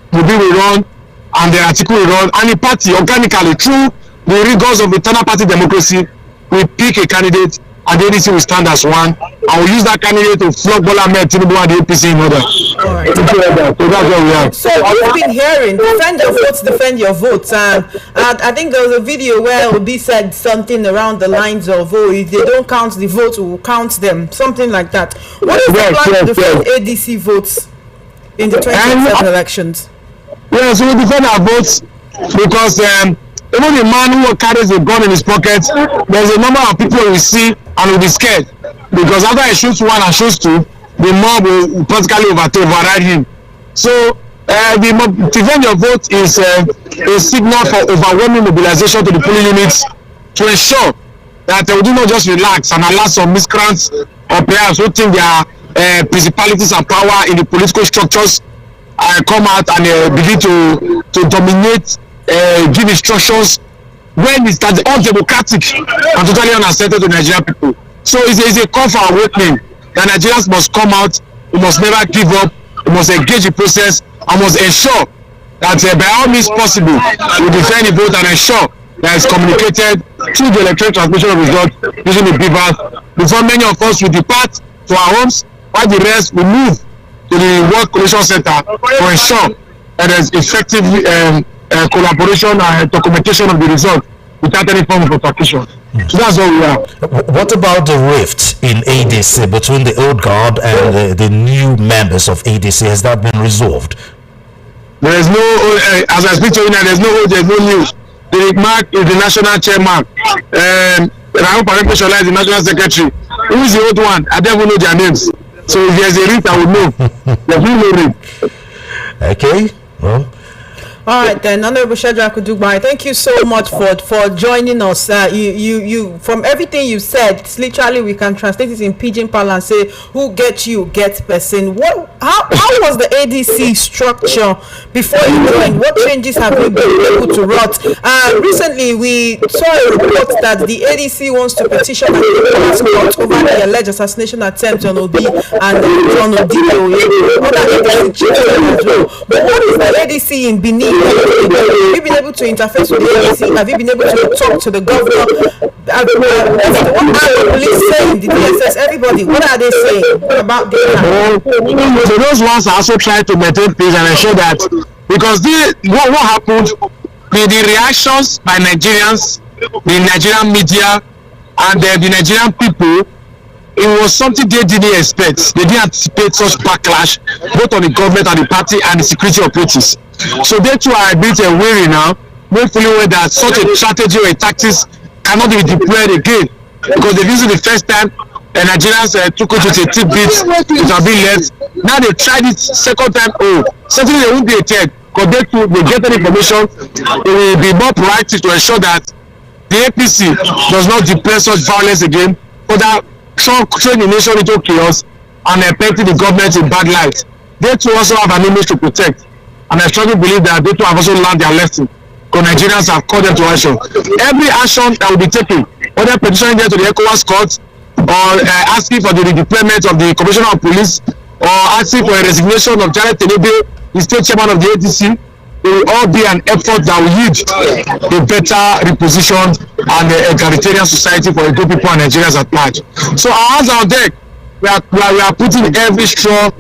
Obi will run, and the Atiku will run, and the party organically, through the rigors of internal party democracy, will pick a candidate, and the ADC will stand as one, and will use that candidate to flog Bola Tinubu and the APC in order. Right. So that's what we have. So we've been hearing, defend your votes, and I think there was a video where Obi said something around the lines of, oh, if they don't count the votes, we'll count them, something like that. What is the plan to defend ADC votes in the 2027 elections? Yeah, so we defend our votes because even the man who carries a gun in his pocket, there's a number of people we see and will be scared because after he shoots one and shoots two, the mob will practically override him. So defend your vote is a signal for overwhelming mobilization to the polling units to ensure that they will not just relax and allow some miscreants or players who think they are principalities and power in the political structures come out and begin to dominate, give instructions when it's undemocratic and totally unacceptable to Nigerian people. So it's a call for awakening that Nigerians must come out, we must never give up, we must engage the process, and must ensure that by all means possible we defend the vote and ensure that it's communicated through the electronic transmission of results using the BVAS before many of us will depart to our homes, while the rest will move to the World Coalition Center to ensure that there's effective collaboration and documentation of the result without any form of obstruction. So that's what we are. What about the rift in ADC between the old guard and the new members of ADC? Has that been resolved? There is no, as I speak to you now, there's no news. The Mark is the national chairman. Rahul Parepeshola is the national secretary. Who is the old one? I don't even know their names. So if there's a rift, I will know. There's no rift. Okay. Well. All right then, Honorable Shadrack Dubai, thank you so much for joining us. You from everything you said, it's literally we can translate it in pidgin parlance and say, "Who gets you gets person." How was the ADC structure before you joined? What changes have you been able to wrought? Recently, we saw a report that the ADC wants to petition the court over the alleged assassination attempt on Obi and on Odibo, other ADC chiefs as well. But what is the ADC in Benin Have you been able to interface with the ADC? Have you been able to talk to the governor? What are the police saying? The DSS, everybody, what are they saying about the So those ones are also trying to maintain peace and ensure that, because what happened, the reactions by Nigerians, the Nigerian media, and the Nigerian people, it was something they didn't expect. They didn't anticipate such backlash, both on the government and the party and the security operatives. So they too are a bit wary now, not fully aware that such a strategy or a tactics cannot be deployed again, because they've used it the first time, and Nigerians took it with a tidbit, it has been left. Now they tried it second time. Certainly they won't be a third, because they get any information, they will be more proactive to ensure that the APC does not deploy such violence again, but that train the nation into chaos and painting the government in bad light. They too also have an image to protect, and I strongly believe that they too have also learned their lesson, because Nigerians have called them to action. Every action that will be taken, whether petitioning them to the ECOWAS court, or asking for the redeployment of the Commissioner of Police, or asking for a resignation of Janet Tenebe, the state chairman of the ADC, it will all be an effort that will lead to better reposition and egalitarian society for the good people and Nigerians at large. So our hands are on deck. We are putting every straw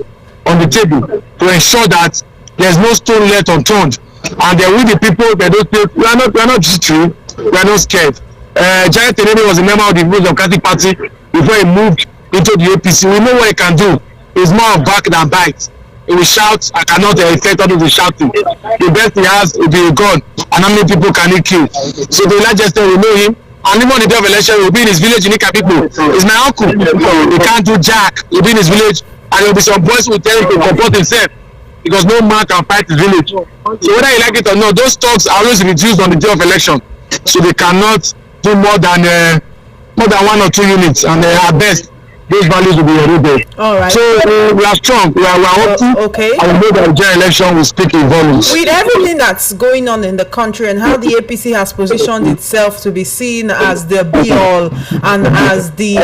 on the table to ensure that there's no stone left unturned. And then with the people, we are not jittery, we are not scared. Janet Tenebe was a member of the Democratic Party before he moved into the APC. We know what he can do. It's more of back than bite. He will shout, I cannot effect all of the shouting. The best he has will be a gun, and how many people can he kill? So the largest we know him, and even on the day of election, he will be in his village in Ikapipo. He's my uncle. He can't do jack. He'll be in his village, and there will be some boys who will tell him to comport himself, because no man can fight his village. So whether you like it or not, those talks are always reduced on the day of election, so they cannot do more than 1 or 2 units, and at best those values will be eroded. All right. So we are strong. We are hopeful. Okay. And we know that the general election will speak in volumes. With everything that's going on in the country and how the APC has positioned itself to be seen as the be-all and as the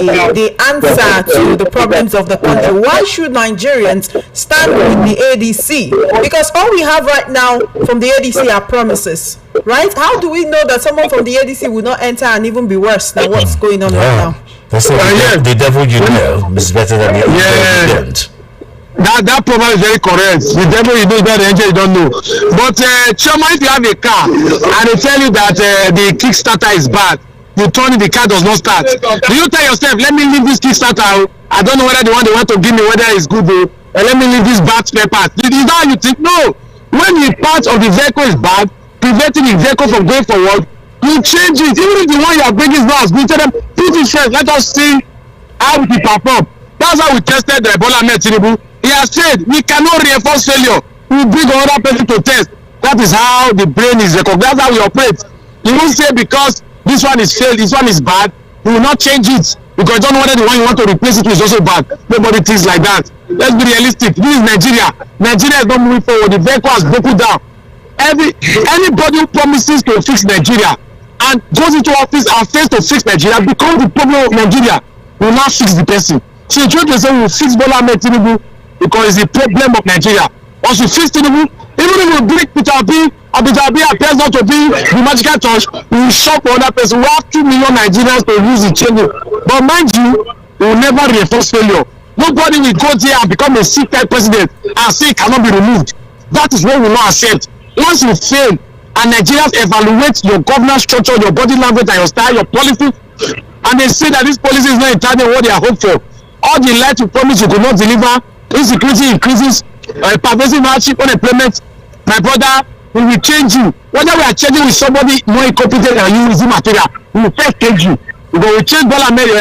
answer to the problems of the country, why should Nigerians stand with the ADC? Because all we have right now from the ADC are promises, right? How do we know that someone from the ADC will not enter and even be worse than what's going on right now? That's the devil you know is better than the devil you don't. That proverb is very correct. The devil you know is better than the angel you don't know. But Choma, if you have a car and they tell you that the Kickstarter is bad, you turn it, the car does not start. Do you tell yourself, let me leave this Kickstarter? I don't know whether the one they want to give me, whether it's good or let me leave this bad spare part. Is that how you think? No. When the part of the vehicle is bad, preventing the vehicle from going forward, you change it. Even if the one you are bringing is not as good, tell them, put it first. Let us see how we perform. That's how we tested Bola Ahmed Tinubu. He has said we cannot reinforce failure. We bring another person to test. That is how the brain is recognized. That's how we operate. You won't say because this one is failed, this one is bad, you will not change it because you don't know whether the one you want to replace it with is also bad. Nobody thinks like that. Let's be realistic. This is Nigeria. Nigeria is not moving forward. The vehicle has broken down. Anybody who promises to fix Nigeria and goes into office and fails to fix Nigeria becomes the problem of Nigeria. We will not fix the person. So you try to say we will fix Bola Ahmed Tinubu because it's the problem of Nigeria. Once we fix Tinubu, even if we bring Peter Obi appears not to be the magical touch, we will shop for other person. We have 2 million Nigerians to use the change. But mind you, we will never reinforce failure. Nobody will go there and become a sick-type president and say it cannot be removed. That is what we will not accept. Once you fail, and Nigerians evaluate your governance structure, your body language, and your style, your policy, and they say that this policy is not entirely what they are hoped for. All the light you promise you could not deliver, insecurity increases, pervasive hardship, unemployment. My brother, we will change you. Whether we are changing with somebody more incompetent than you, is immaterial. We will first change you. Because we changed Bola Ahmed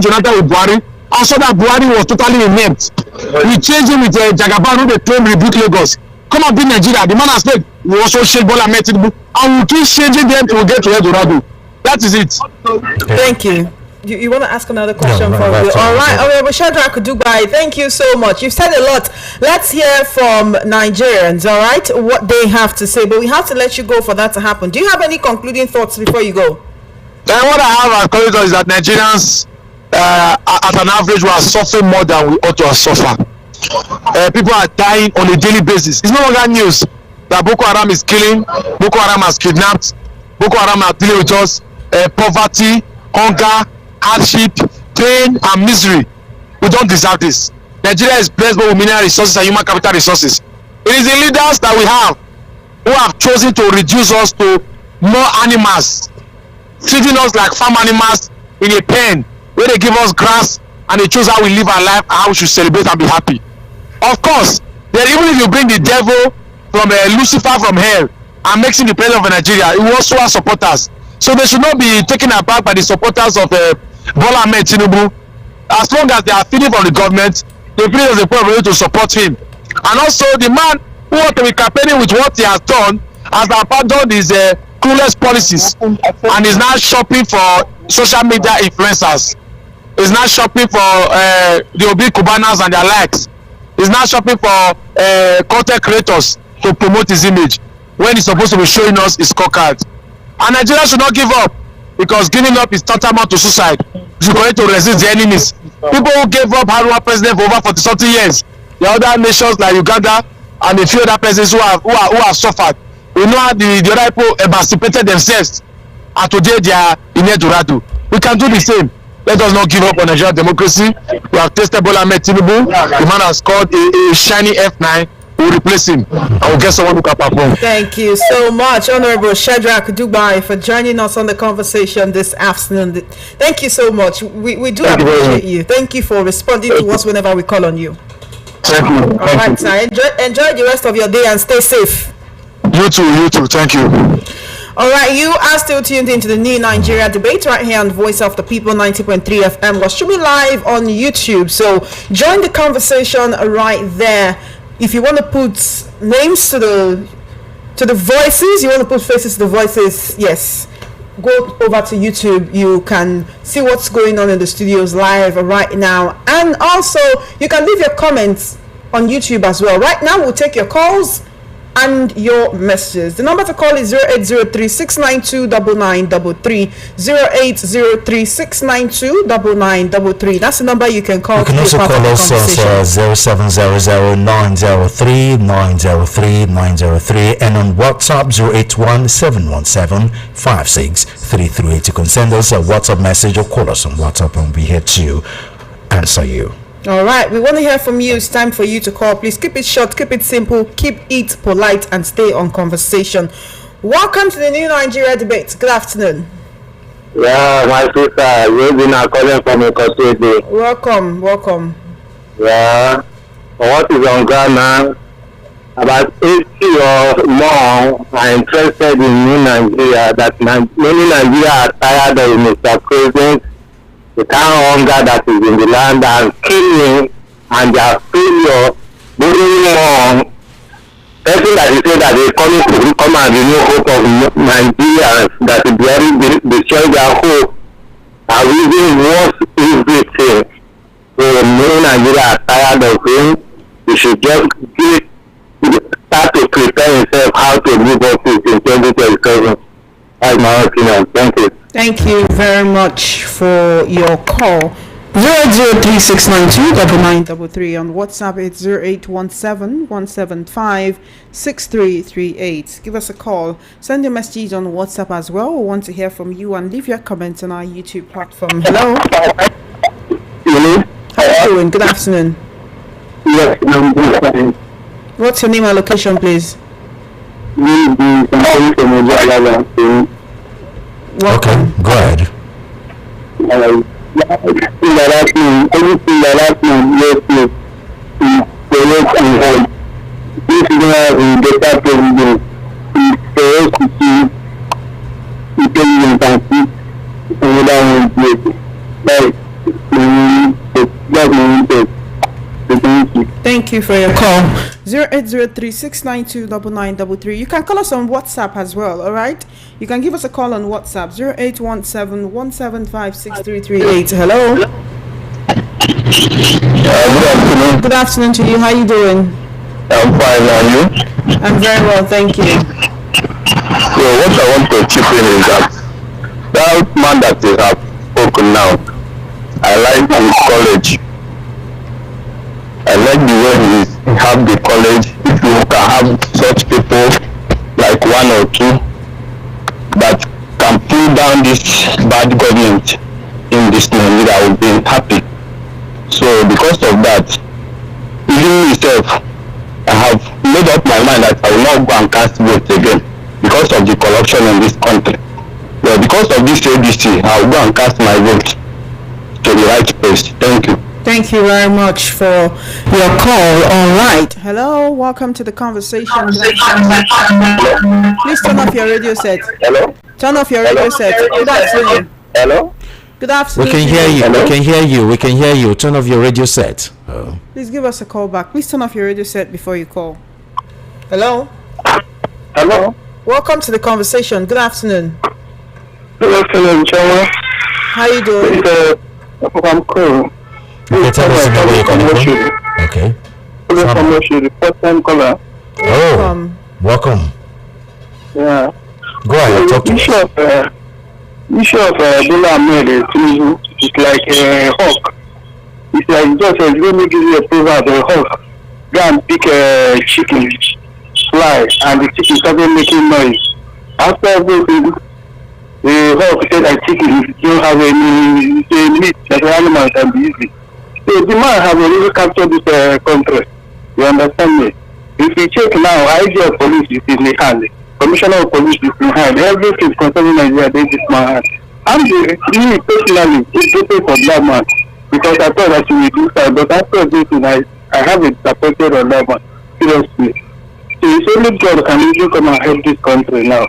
Jonathan with Buhari, and so that Buhari was totally inept. We changed him with Jagaban, who they claim rebuke Lagos. Come and be Nigeria. The man has said we also shake Bola Ahmed Tinubu, and we keep changing them to get to Eldorado. That is it. Okay. Thank you. You want to ask another question for you? All right. Shadrack Dubai, thank you so much. You've said a lot. Let's hear from Nigerians, all right, what they have to say. But we have to let you go for that to happen. Do you have any concluding thoughts before you go? What I have as concluding is that Nigerians, at an average, we are suffering more than we ought to suffer. People are dying on a daily basis. It's no longer news. that Boko Haram is killing, Boko Haram has kidnapped, Boko Haram are dealing with us, poverty, hunger, hardship, pain and misery. We don't deserve this. Nigeria is blessed with mineral resources and human capital resources. It is the leaders that we have who have chosen to reduce us to more animals, treating us like farm animals in a pen where they give us grass and they choose how we live our life and how we should celebrate and be happy. Of course, then even if you bring the devil from Lucifer from hell and makes him the president of Nigeria, it will also have supporters. So they should not be taken aback by the supporters of Bola Ahmed Tinubu. As long as they are feeding from the government, they feel there's a problem to support him. And also the man who want to be campaigning with what he has done has abandoned his clueless policies and is now shopping for social media influencers. Is now shopping for the Obi Kubanas and their likes. Is now shopping for content creators to promote his image when he's supposed to be showing us his scorecard. And Nigeria should not give up, because giving up is tantamount to suicide. You're going to resist the enemies. People who gave up had one president for over 40-something years. The other nations like Uganda and a few other presidents who have suffered. We know how the other people emancipated themselves, and today they are in Eldorado. We can do the same. Let us not give up on Nigerian democracy. We have tested Bola Ahmed Tinubu. The man has scored a shiny F9. We'll replace him and we'll get someone who can perform. Thank you so much, Honorable Shadrach Dubai, for joining us on the conversation this afternoon. Thank you so much. We do appreciate you. Thank you for responding to us whenever we call on you. Thank you. All right, sir. Enjoy the rest of your day and stay safe. You too. Thank you. All right, you are still tuned into the New Nigeria Debate right here on Voice of the People 90.3 FM. We're streaming live on YouTube, so join the conversation right there. If you want to put names to the voices, you want to put faces to the voices, yes, go over to YouTube. You can see what's going on in the studios live right now, and also you can leave your comments on YouTube as well. Right now we'll take your calls and your messages. The number to call is 0803-692-9933, 0803-692-9933. That's the number you can call. You can also call us on 0700-903-903-903 and on WhatsApp 081-717-56338. You can send us a WhatsApp message or call us on WhatsApp and we'll be here to answer you. All right, we want to hear from you. It's time for you to call. Please keep it short, keep it simple, keep it polite, and stay on conversation. Welcome to the New Nigeria Debate. Good afternoon. Yeah, my sister, you've been calling from a constituency. Welcome. Yeah, what is on ground now? About 80 or more are interested in New Nigeria. That many Nigeria are tired of Mr. President. The kind of hunger that is in the land and killing and their failure, bringing more person that is saying that they coming to come and renew hope of Nigerians that will destroy their hope are really worse everything. So many Nigeria are tired of him. We should just start to prepare himself how to move up in 2027. That's my opinion. Thank you. Thank you very much for your call. 003-692-9933 on WhatsApp. It's 0817-175-6338. Give us a call. Send your messages on WhatsApp as well. We want to hear from you and leave your comments on our YouTube platform. Hello. Hello. How are you doing? Good afternoon. Yes, I'm good. What's your name and location, please? Okay, go ahead. Thank you for your call. 0803-692-9933. You can call us on WhatsApp as well, all right? You can give us a call on WhatsApp, 0817-175-6338. Hello? Good afternoon to you. How are you doing? I'm fine, are you? I'm very well, thank you. So what I want to chip in is that man that is spoken now, I like his college. I like the way he is have the college, if you can have such people like one or two that can pull down this bad government in this Nigeria, I will be happy. So because of that, even myself, I have made up my mind that I will not go and cast votes again because of the corruption in this country. But because of this ADC, I will go and cast my vote to the right place. Thank you. Thank you very much for your call. All right. Hello, welcome to the conversation. Please turn off your radio set. Hello? Turn off your radio set. Good afternoon. Hello? Good afternoon. We can hear you. Hello? We can hear you. We can hear you. Turn off your radio set. Oh. Please give us a call back. Please turn off your radio set before you call. Hello. Hello? Welcome to the conversation. Good afternoon. Good afternoon, Chama. How you doing? I'm cool. Okay, tell us where you're calling from. Okay. The first time caller. Oh, welcome. Yeah. Go ahead, talk to issue us. of Bola Ahmed Tinubu is like a hawk. It's like just let me give you a proverb. A hawk go and pick a chicken, fly, and the chicken started making noise. After everything, the hawk said that chicken don't have any meat that the animal can be easy. So the man have already captured this country. You understand me? If you check now, IG of police is in the hand. Commissioner of police is in the hand. Everything concerning Nigeria, they is my hand. I'm me personally disappointed for that man because I thought that she would do that, but after this tonight, I have it disappointed on that man. Seriously. So it's only God can even come and help this country now.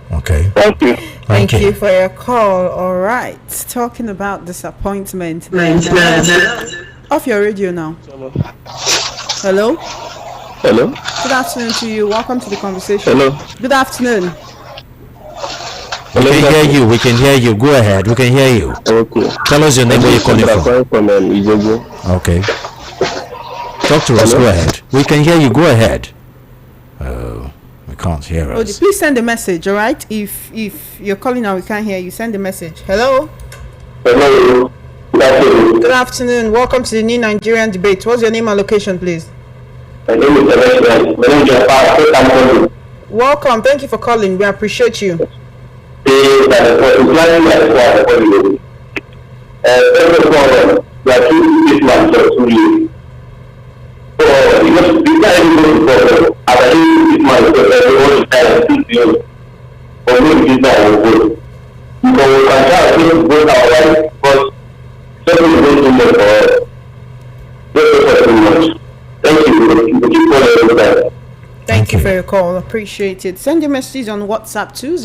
Okay. Thank you. Thank you for your call. All right. Talking about disappointment. Off your radio now. Hello. Hello. Good afternoon to you. Welcome to the conversation. Hello. Good afternoon. We can hear you. We can hear you. Go ahead. We can hear you. Okay. Tell us your name, where you're calling from. Okay. Talk to us. Hello? Go ahead. We can hear you. Go ahead. Oh, we can't hear Oh, us. please send a message, all right? If you're calling and we can't hear you, send a message. Hello. Hello. Good afternoon. Welcome to the new Nigerian debate. What's your name and location, please? My name is Welcome. Thank you for calling. We appreciate you. Thank you for your call. Appreciate it. Send your messages on WhatsApp to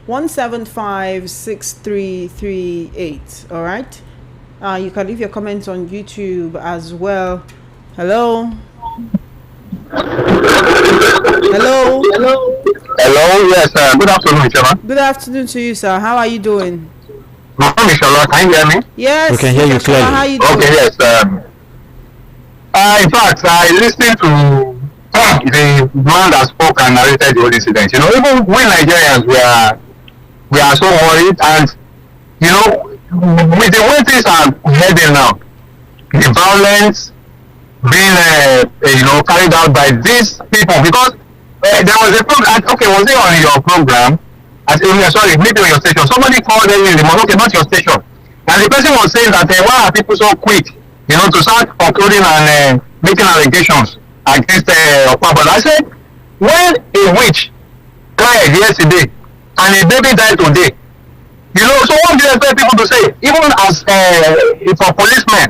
0817-175-6338. All right. You can leave your comments on YouTube as well. Hello. Hello. Hello, yes, good afternoon, Chema. Good afternoon to you, sir. How are you doing? My name is Charlotte. Can you hear me? Yes. We can hear you Mr. Shola, clearly. How are you doing? Okay, yes. In fact, I listened to the man that spoke and narrated the whole incident. You know, even we Nigerians, we are so worried, and you know, with the way things are heading now, the violence being carried out by these people, because there was a program. Okay, was it on your program? Sorry, maybe on your station. Somebody called in the morning. Okay, not your station. And the person was saying that why are people so quick, you know, to start concluding and making allegations against Okpebholo. I said, when a witch died yesterday and a baby died today, you know, so what do you expect people to say? Even as for policemen,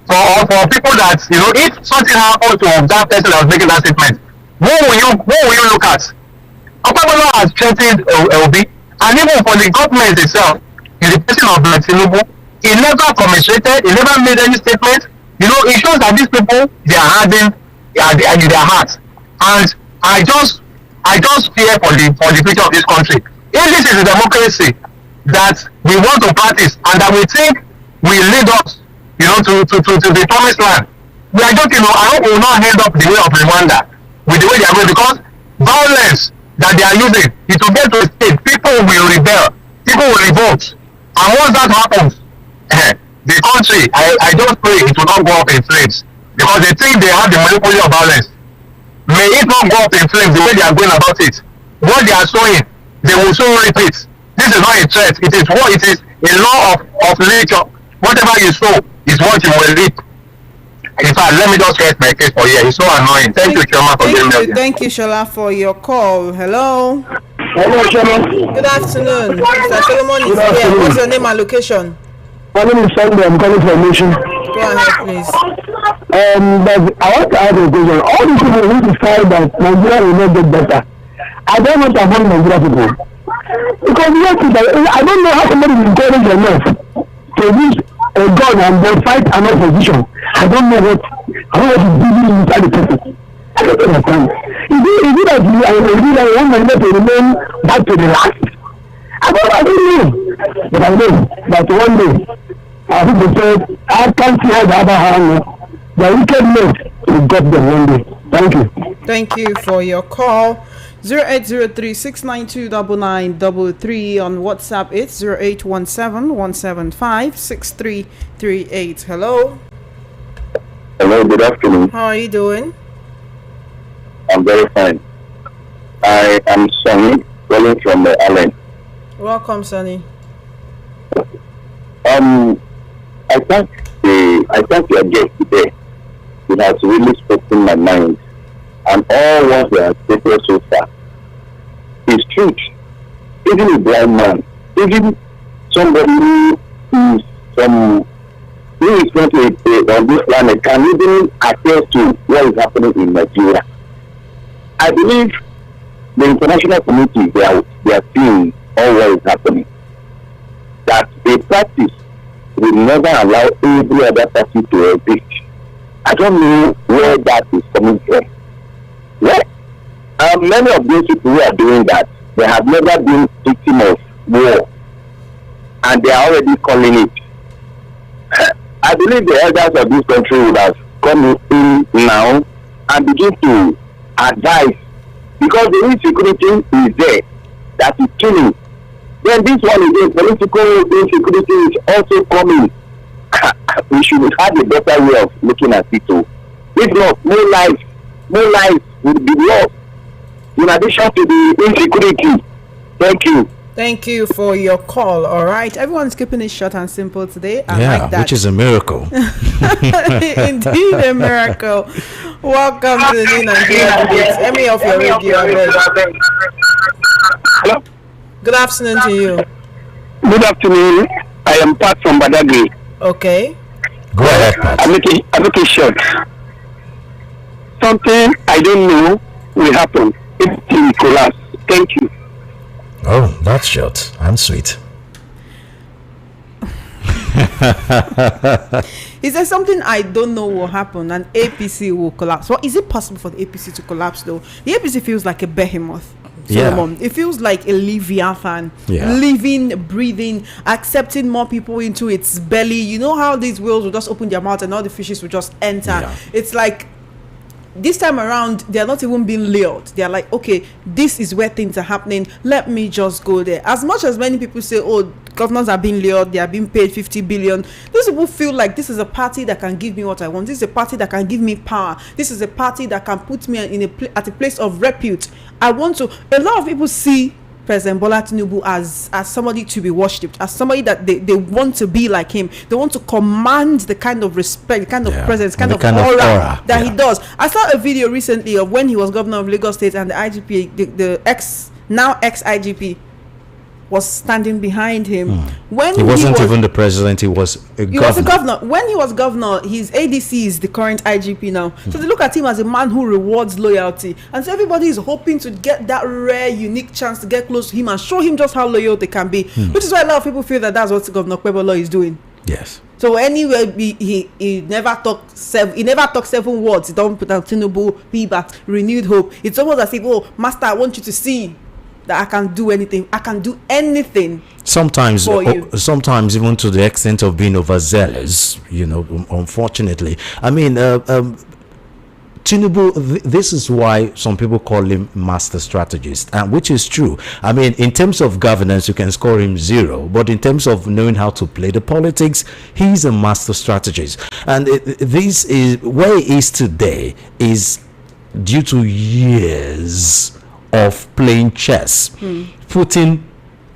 for people that, you know, if something happened to that person that was making that statement, what will you look at? Okpebholo has threatened Obi, and even for the government itself, in the person of Tinubu, he never commiserated, he never made any statement. You know, it shows that these people, they are hardened in their hearts. And I just fear for the future of this country. If this is a democracy that we want to practice and that we think will lead us, you know, to the promised land, we are just, you know, I hope we will not end up the way of Rwanda with the way they are going, because violence that they are using, it will get to a state, people will rebel, people will revolt, and once that happens, the country, I just pray it will not go up in flames. because they think they have the monopoly of violence. May it not go up in flames the way they are going about it. What they are showing, they will soon repeat. This is not a threat. It is what it is, a law of nature. Whatever you sow is what you will reap. In fact, let me just get my case for you. It's so annoying. Thank you, Choma, for giving me. Thank you, Shola, for your call. Hello. Hello, Choma. Good afternoon. Mr. Solomon is here. What's your name and location? My name is Sunday. I'm calling from Nation. Go ahead, please. But I want to ask a question. All these people who decide that Nigeria will not get better, I don't want to avoid Nigeria people. Because I don't know how somebody will encourage enough to use a gun and then fight an opposition. I don't know what is building inside the person. I don't understand. Is it that you want Nigeria to remain back to the last? I don't know. But I know that one day, people said, I can't see how the other hand, the wickedness will get them one day. Thank you. Thank you for your call. 0803-692-9933 on WhatsApp. It's 0817-175-6338. Hello. Hello, good afternoon. How are you doing? I'm very fine. I am Sonny, calling from the island. Welcome, Sonny. I thank your guest today. It has really spoken my mind, and all what we have stated so far is truth. Even a blind man, even somebody who is not on this planet can even attest to what is happening in Nigeria. I believe the international community they are seeing all what is happening. That a practice will never allow every other party to exist. I don't know where that is coming from. Well, many of those people who are doing that, they have never been victim of war, and they are already calling it. I believe the elders of this country would have come in now and begin to advise, because the insecurity is there that is killing. Then this one again, political insecurity is also coming. We should have a better way of looking at it too. If not, more lives will be lost in addition to the insecurity. Thank you. Thank you for your call. All right, everyone's keeping it short and simple today. I like that. Which is a miracle. Indeed, a miracle. Welcome to the New Nigeria Debates. Let me off your radio. Hello. Good afternoon to you. Good afternoon. I am Pat from Badagry. Okay. Go ahead, Pat. I make it short. Something I don't know will happen if it will collapse. Thank you. Oh, that's short and sweet. Is there something I don't know will happen and APC will collapse? Well, is it possible for the APC to collapse though? The APC feels like a behemoth. Solomon. It feels like a leviathan, living, breathing, accepting more people into its belly. You know how these whales will just open their mouth and all the fishes will just enter. It's like this time around they're not even being lured. They're like, okay, this is where things are happening, let me just go there. As much as many people say, oh, governors are being lured, they are being paid 50 billion, these people feel like this is a party that can give me what I want. This is a party that can give me power. This is a party that can put me in at a place of repute. I want to. A lot of people see President Bola Tinubu as somebody to be worshipped, as somebody that they want to be like him. They want to command the kind of respect, the kind of presence, kind of aura that he does. I saw a video recently of when he was governor of Lagos State and the IGP, the now ex IGP, was standing behind him. When he wasn't even the president, he was a governor. He was a governor. When he was governor, his ADC is the current IGP now. So they look at him as a man who rewards loyalty. And so everybody is hoping to get that rare, unique chance to get close to him and show him just how loyal they can be. Which is why a lot of people feel that that's what Governor Okpebholo is doing. Yes. So anyway, he never talked 7 words. He don't put out Tinubu, Pibas, renewed hope. It's almost as if, oh, Master, I want you to see that I can do anything. I can do anything. Sometimes even to the extent of being overzealous, unfortunately. I mean, Tinubu, this is why some people call him master strategist, and which is true. I mean, in terms of governance, you can score him 0, but in terms of knowing how to play the politics, he's a master strategist. And this is where he is today is due to years of playing chess, putting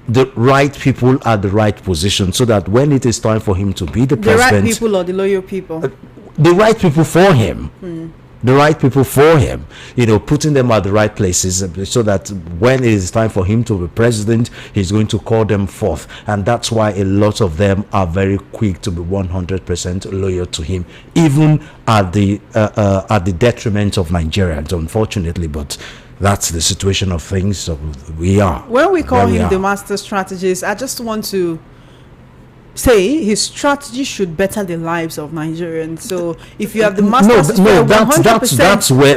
the right people at the right position, so that when it is time for him to be the president, the right people or the loyal people, the right people for him. The right people for him, putting them at the right places, so that when it is time for him to be president, he's going to call them forth. And that's why a lot of them are very quick to be 100% loyal to him, even at the detriment of Nigerians, unfortunately. But that's the situation of things. So we are. When we call him the master strategist, I just want to say his strategy should better the lives of Nigerians. So if you have the master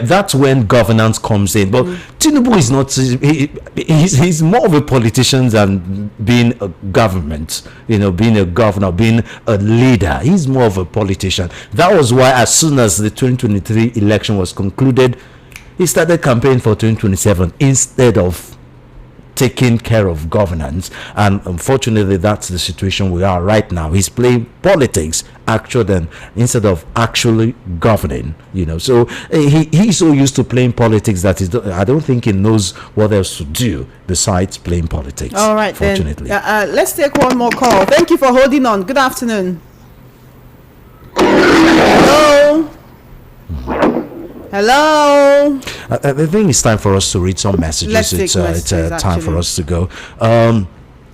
that's when governance comes in. But Tinubu is not, he's more of a politician than being a government, being a governor, being a leader. He's more of a politician. That was why as soon as the 2023 election was concluded, he started campaigning for 2027 instead of taking care of governance. And unfortunately, that's the situation we are right now. He's playing politics instead of actually governing, so he's so used to playing politics that I don't think he knows what else to do besides playing politics. All right, fortunately. Then let's take one more call. Thank you for holding on. Good afternoon. Hello. I think it's time for us to read some messages. It's time for us to go.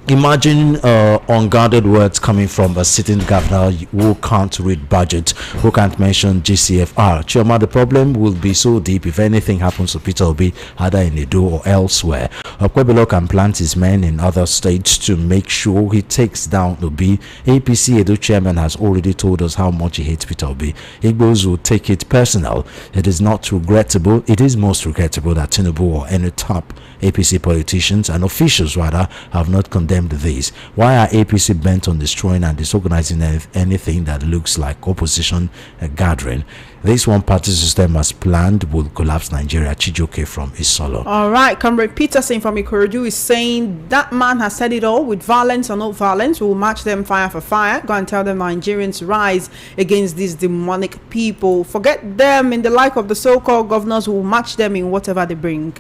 Imagine unguarded words coming from a sitting governor who can't read budget, who can't mention GCFR. Chioma, the problem will be so deep if anything happens to Peter Obi, either in Edo or elsewhere. Okpebholo can plant his men in other states to make sure he takes down Obi. APC Edo chairman has already told us how much he hates Peter Obi. Igbos will take it personal. It is not regrettable. It is most regrettable that Tinubu or any top APC politicians and officials rather have not condemned this. Why are APC bent on destroying and disorganizing anything that looks like opposition gathering? This one party system as planned will collapse Nigeria. Chijoke from Isolo. All right, Comrade Peterson from Ikorodu is saying that man has said it all. With violence or no violence, we will match them fire for fire. Go and tell them Nigerians rise against these demonic people. Forget them in the like of the so-called governors who will match them in whatever they bring.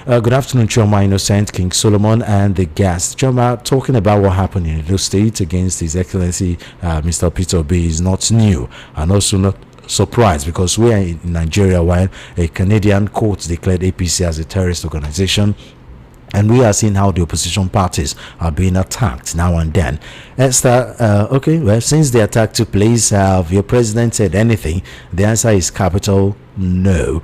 Good afternoon, Choma, Innocent, King Solomon, and the guest. Choma, talking about what happened in Edo State against His Excellency Mr. Peter Obi is not new, and also not surprised, because we are in Nigeria while a Canadian court declared APC as a terrorist organization, and we are seeing how the opposition parties are being attacked now and then. Esther, okay, well, since the attack took place, have your president said anything? The answer is capital no.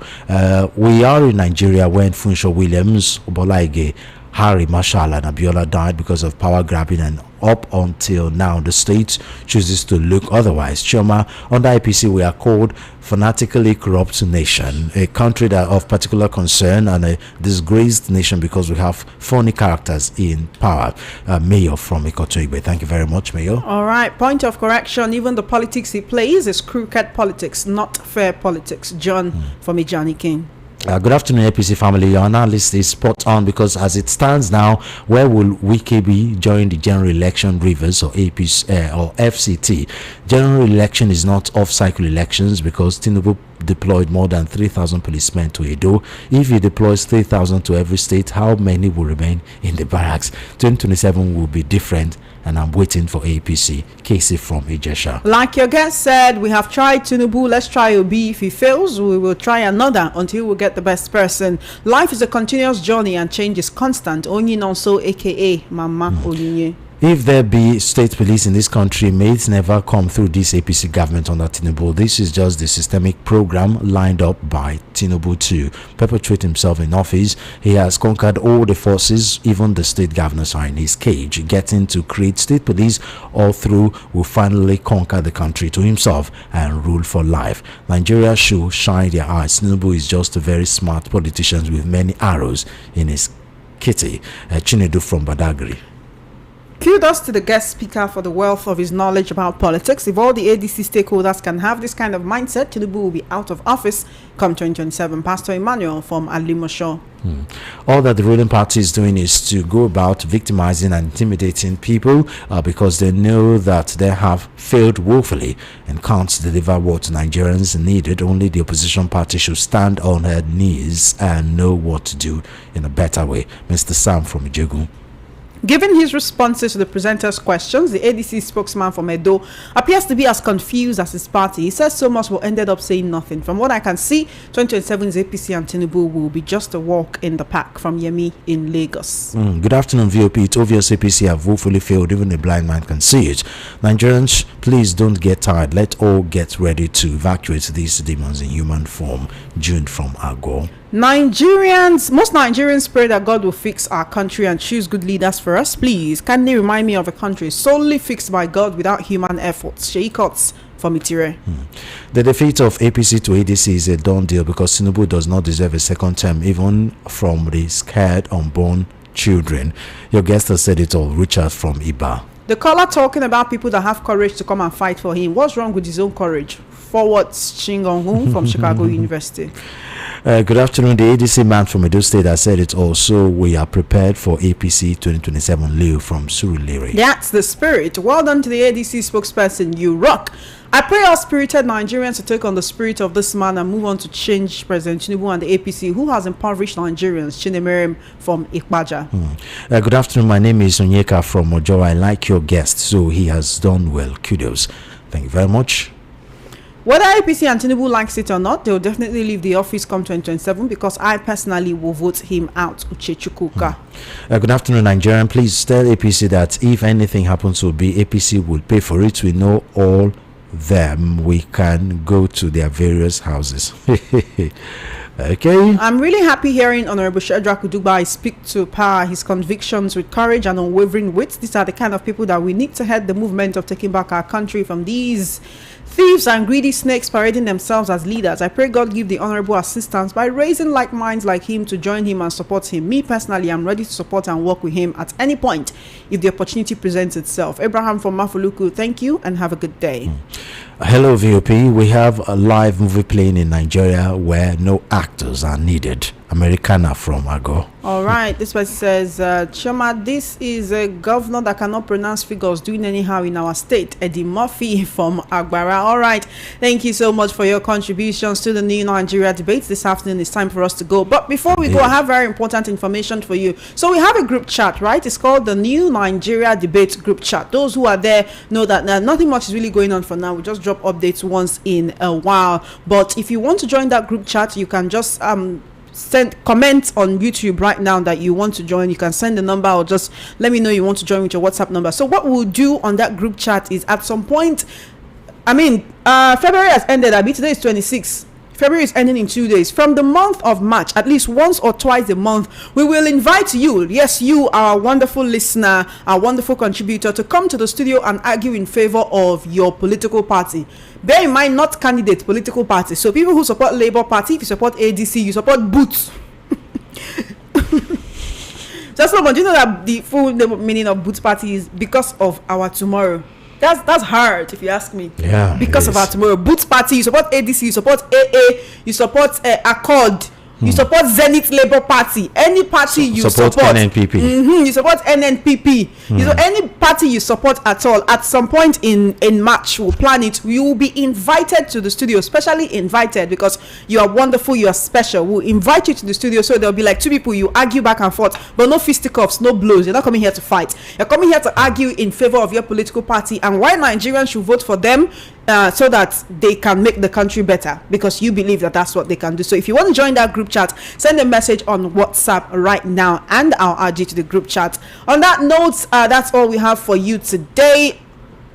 We are in Nigeria when Funsho Williams, Obolaige, Harry Marshall and Abiola died because of power grabbing, and up until now the state chooses to look otherwise. Choma, under IPC we are called fanatically corrupt nation, a country that of particular concern, and a disgraced nation because we have phony characters in power. Mayor from Ikotoigbe. Thank you very much, Mayor. All right, point of correction, even the politics he plays is crooked politics, not fair politics. John from Ijani King. Good afternoon, APC family. Your analysis is spot on, because as it stands now, where will Wike be during the general election, Rivers or APC or FCT? General election is not off-cycle elections, because Tinubu deployed more than 3,000 policemen to Edo. If he deploys 3,000 to every state, how many will remain in the barracks? 2027 will be different, and I'm waiting for APC. Casey from Ijesha. Like your guest said, we have tried Tinubu, let's try Obi. If he fails, we will try another until we get the best person. Life is a continuous journey and change is constant. Only Nonso, aka Mama Olinye. If there be state police in this country, may it never come through this APC government under Tinubu. This is just the systemic program lined up by Tinubu to perpetuate himself in office. He has conquered all the forces, even the state governors are in his cage. Getting to create state police all through will finally conquer the country to himself and rule for life. Nigeria should shine their eyes. Tinubu is just a very smart politician with many arrows in his kitty. Chinedu from Badagry. Kudos to the guest speaker for the wealth of his knowledge about politics. If all the ADC stakeholders can have this kind of mindset, Tinubu will be out of office come 2027. Pastor Emmanuel from Alimosho. All that the ruling party is doing is to go about victimizing and intimidating people because they know that they have failed woefully and can't deliver what Nigerians needed. Only the opposition party should stand on her knees and know what to do in a better way. Mr. Sam from Ijegun. Given his responses to the presenter's questions, the ADC spokesman from Edo appears to be as confused as his party. He says so much but ended up saying nothing. From what I can see, 2027's APC and Tinubu will be just a walk in the park. From Yemi in Lagos. Good afternoon, VOP. It's obvious APC have woefully failed. Even a blind man can see it. Nigerians, please don't get tired. Let all get ready to evacuate these demons in human form. June from Agor. Most Nigerians pray that God will fix our country and choose good leaders for us. Please, kindly remind me of a country solely fixed by God without human efforts. Sheikots from Itire. The defeat of APC to ADC is a done deal because Tinubu does not deserve a second term, even from the scared unborn children. Your guest has said it all. Richard from Iba. The caller talking about people that have courage to come and fight for him. What's wrong with his own courage? Forward Chingongun from Chicago University. Good afternoon. The ADC man from Edo State has said it also. We are prepared for APC 2027. Leo from Surulere. That's the spirit. Well done to the ADC spokesperson. You rock. I pray all spirited Nigerians to take on the spirit of this man and move on to change President Tinubu and the APC, who has impoverished Nigerians. Chinemerem from Ikbaja. Good afternoon. My name is Onyeka from Ojo. I like your guest, so he has done well. Kudos. Thank you very much. Whether APC and Tinubu likes it or not, they will definitely leave the office come 2027 because I personally will vote him out. Uchechukuka. Good afternoon, Nigerian. Please tell APC that if anything happens to be, APC will pay for it. We know all them. We can go to their various houses. Okay. I'm really happy hearing Honorable Shedrack Udubai speak to power his convictions with courage and unwavering wit. These are the kind of people that we need to head the movement of taking back our country from these thieves and greedy snakes parading themselves as leaders. I pray God give the honorable assistance by raising like minds like him to join him and support him. Me personally, I'm ready to support and work with him at any point if the opportunity presents itself. Abraham from Mafuluku, thank you and have a good day. Hello, VOP. We have a live movie playing in Nigeria where no actors are needed. Americana from Ago. All right. This person says, Choma, this is a governor that cannot pronounce figures doing anyhow in our state. Eddie Murphy from Agbara. All right. Thank you so much for your contributions to the new Nigeria debates. This afternoon it's time for us to go. But before we go, I have very important information for you. So we have a group chat, right? It's called the new Nigeria debate group chat. Those who are there know that nothing much is really going on for now. We just drop updates once in a while. But if you want to join that group chat, you can just send comments on YouTube right now that you want to join. You can send the number or just let me know you want to join with your WhatsApp number. So what we'll do on that group chat is at some point, February has ended. Today is 26. February is ending in 2 days. From the month of March, at least once or twice a month, we will invite you, yes, you, our wonderful listener, our wonderful contributor, to come to the studio and argue in favor of your political party. Bear in mind, not candidate, political party. So people who support Labour Party, if you support ADC, you support Boots. Just so much, you know that the full meaning of Boots Party is because of our tomorrow. That's hard if you ask me. Yeah. Because of our tomorrow. Boots Party, you support ADC, you support AA, you support Accord, you support Zenith Labour Party. Any party you support. NNPP. You support NNPP. So any party you support at all, at some point in March, we'll plan it. You will be invited to the studio, especially invited because you are wonderful, you are special. We'll invite you to the studio so there'll be like two people, you argue back and forth, but no fisticuffs, no blows. You're not coming here to fight. You're coming here to argue in favor of your political party and why Nigerians should vote for them. So that they can make the country better because you believe that that's what they can do. So if you want to join that group chat, send a message on WhatsApp right now and I'll add you to the group chat. On that note, that's all we have for you today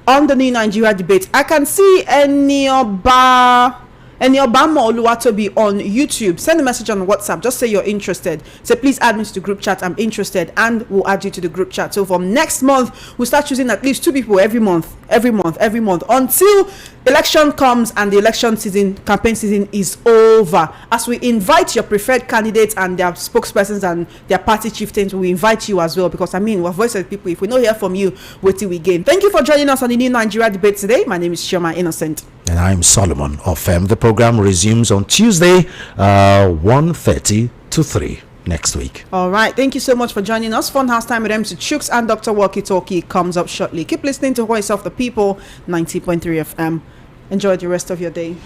on the new Nigeria debate. I can see Enioba and Obama Oluwatobi on YouTube. Send a message on WhatsApp. Just say you're interested. Say, please add me to the group chat. I'm interested, and we'll add you to the group chat. So from next month, we'll start choosing at least 2 people every month, until election comes and the election season, campaign season is over. As we invite your preferred candidates and their spokespersons and their party chieftains, we invite you as well, because we're voice of the people. If we don't hear from you, wait till we gain. Thank you for joining us on the New Nigeria Debate today. My name is Chioma Innocent. And I'm Solomon of The program resumes on Tuesday, 1:30 to 3 next week. All right. Thank you so much for joining us. Funhouse Time with MC Chooks and Dr. Walkie Talkie comes up shortly. Keep listening to Voice of the People, 90.3 FM. Enjoy the rest of your day.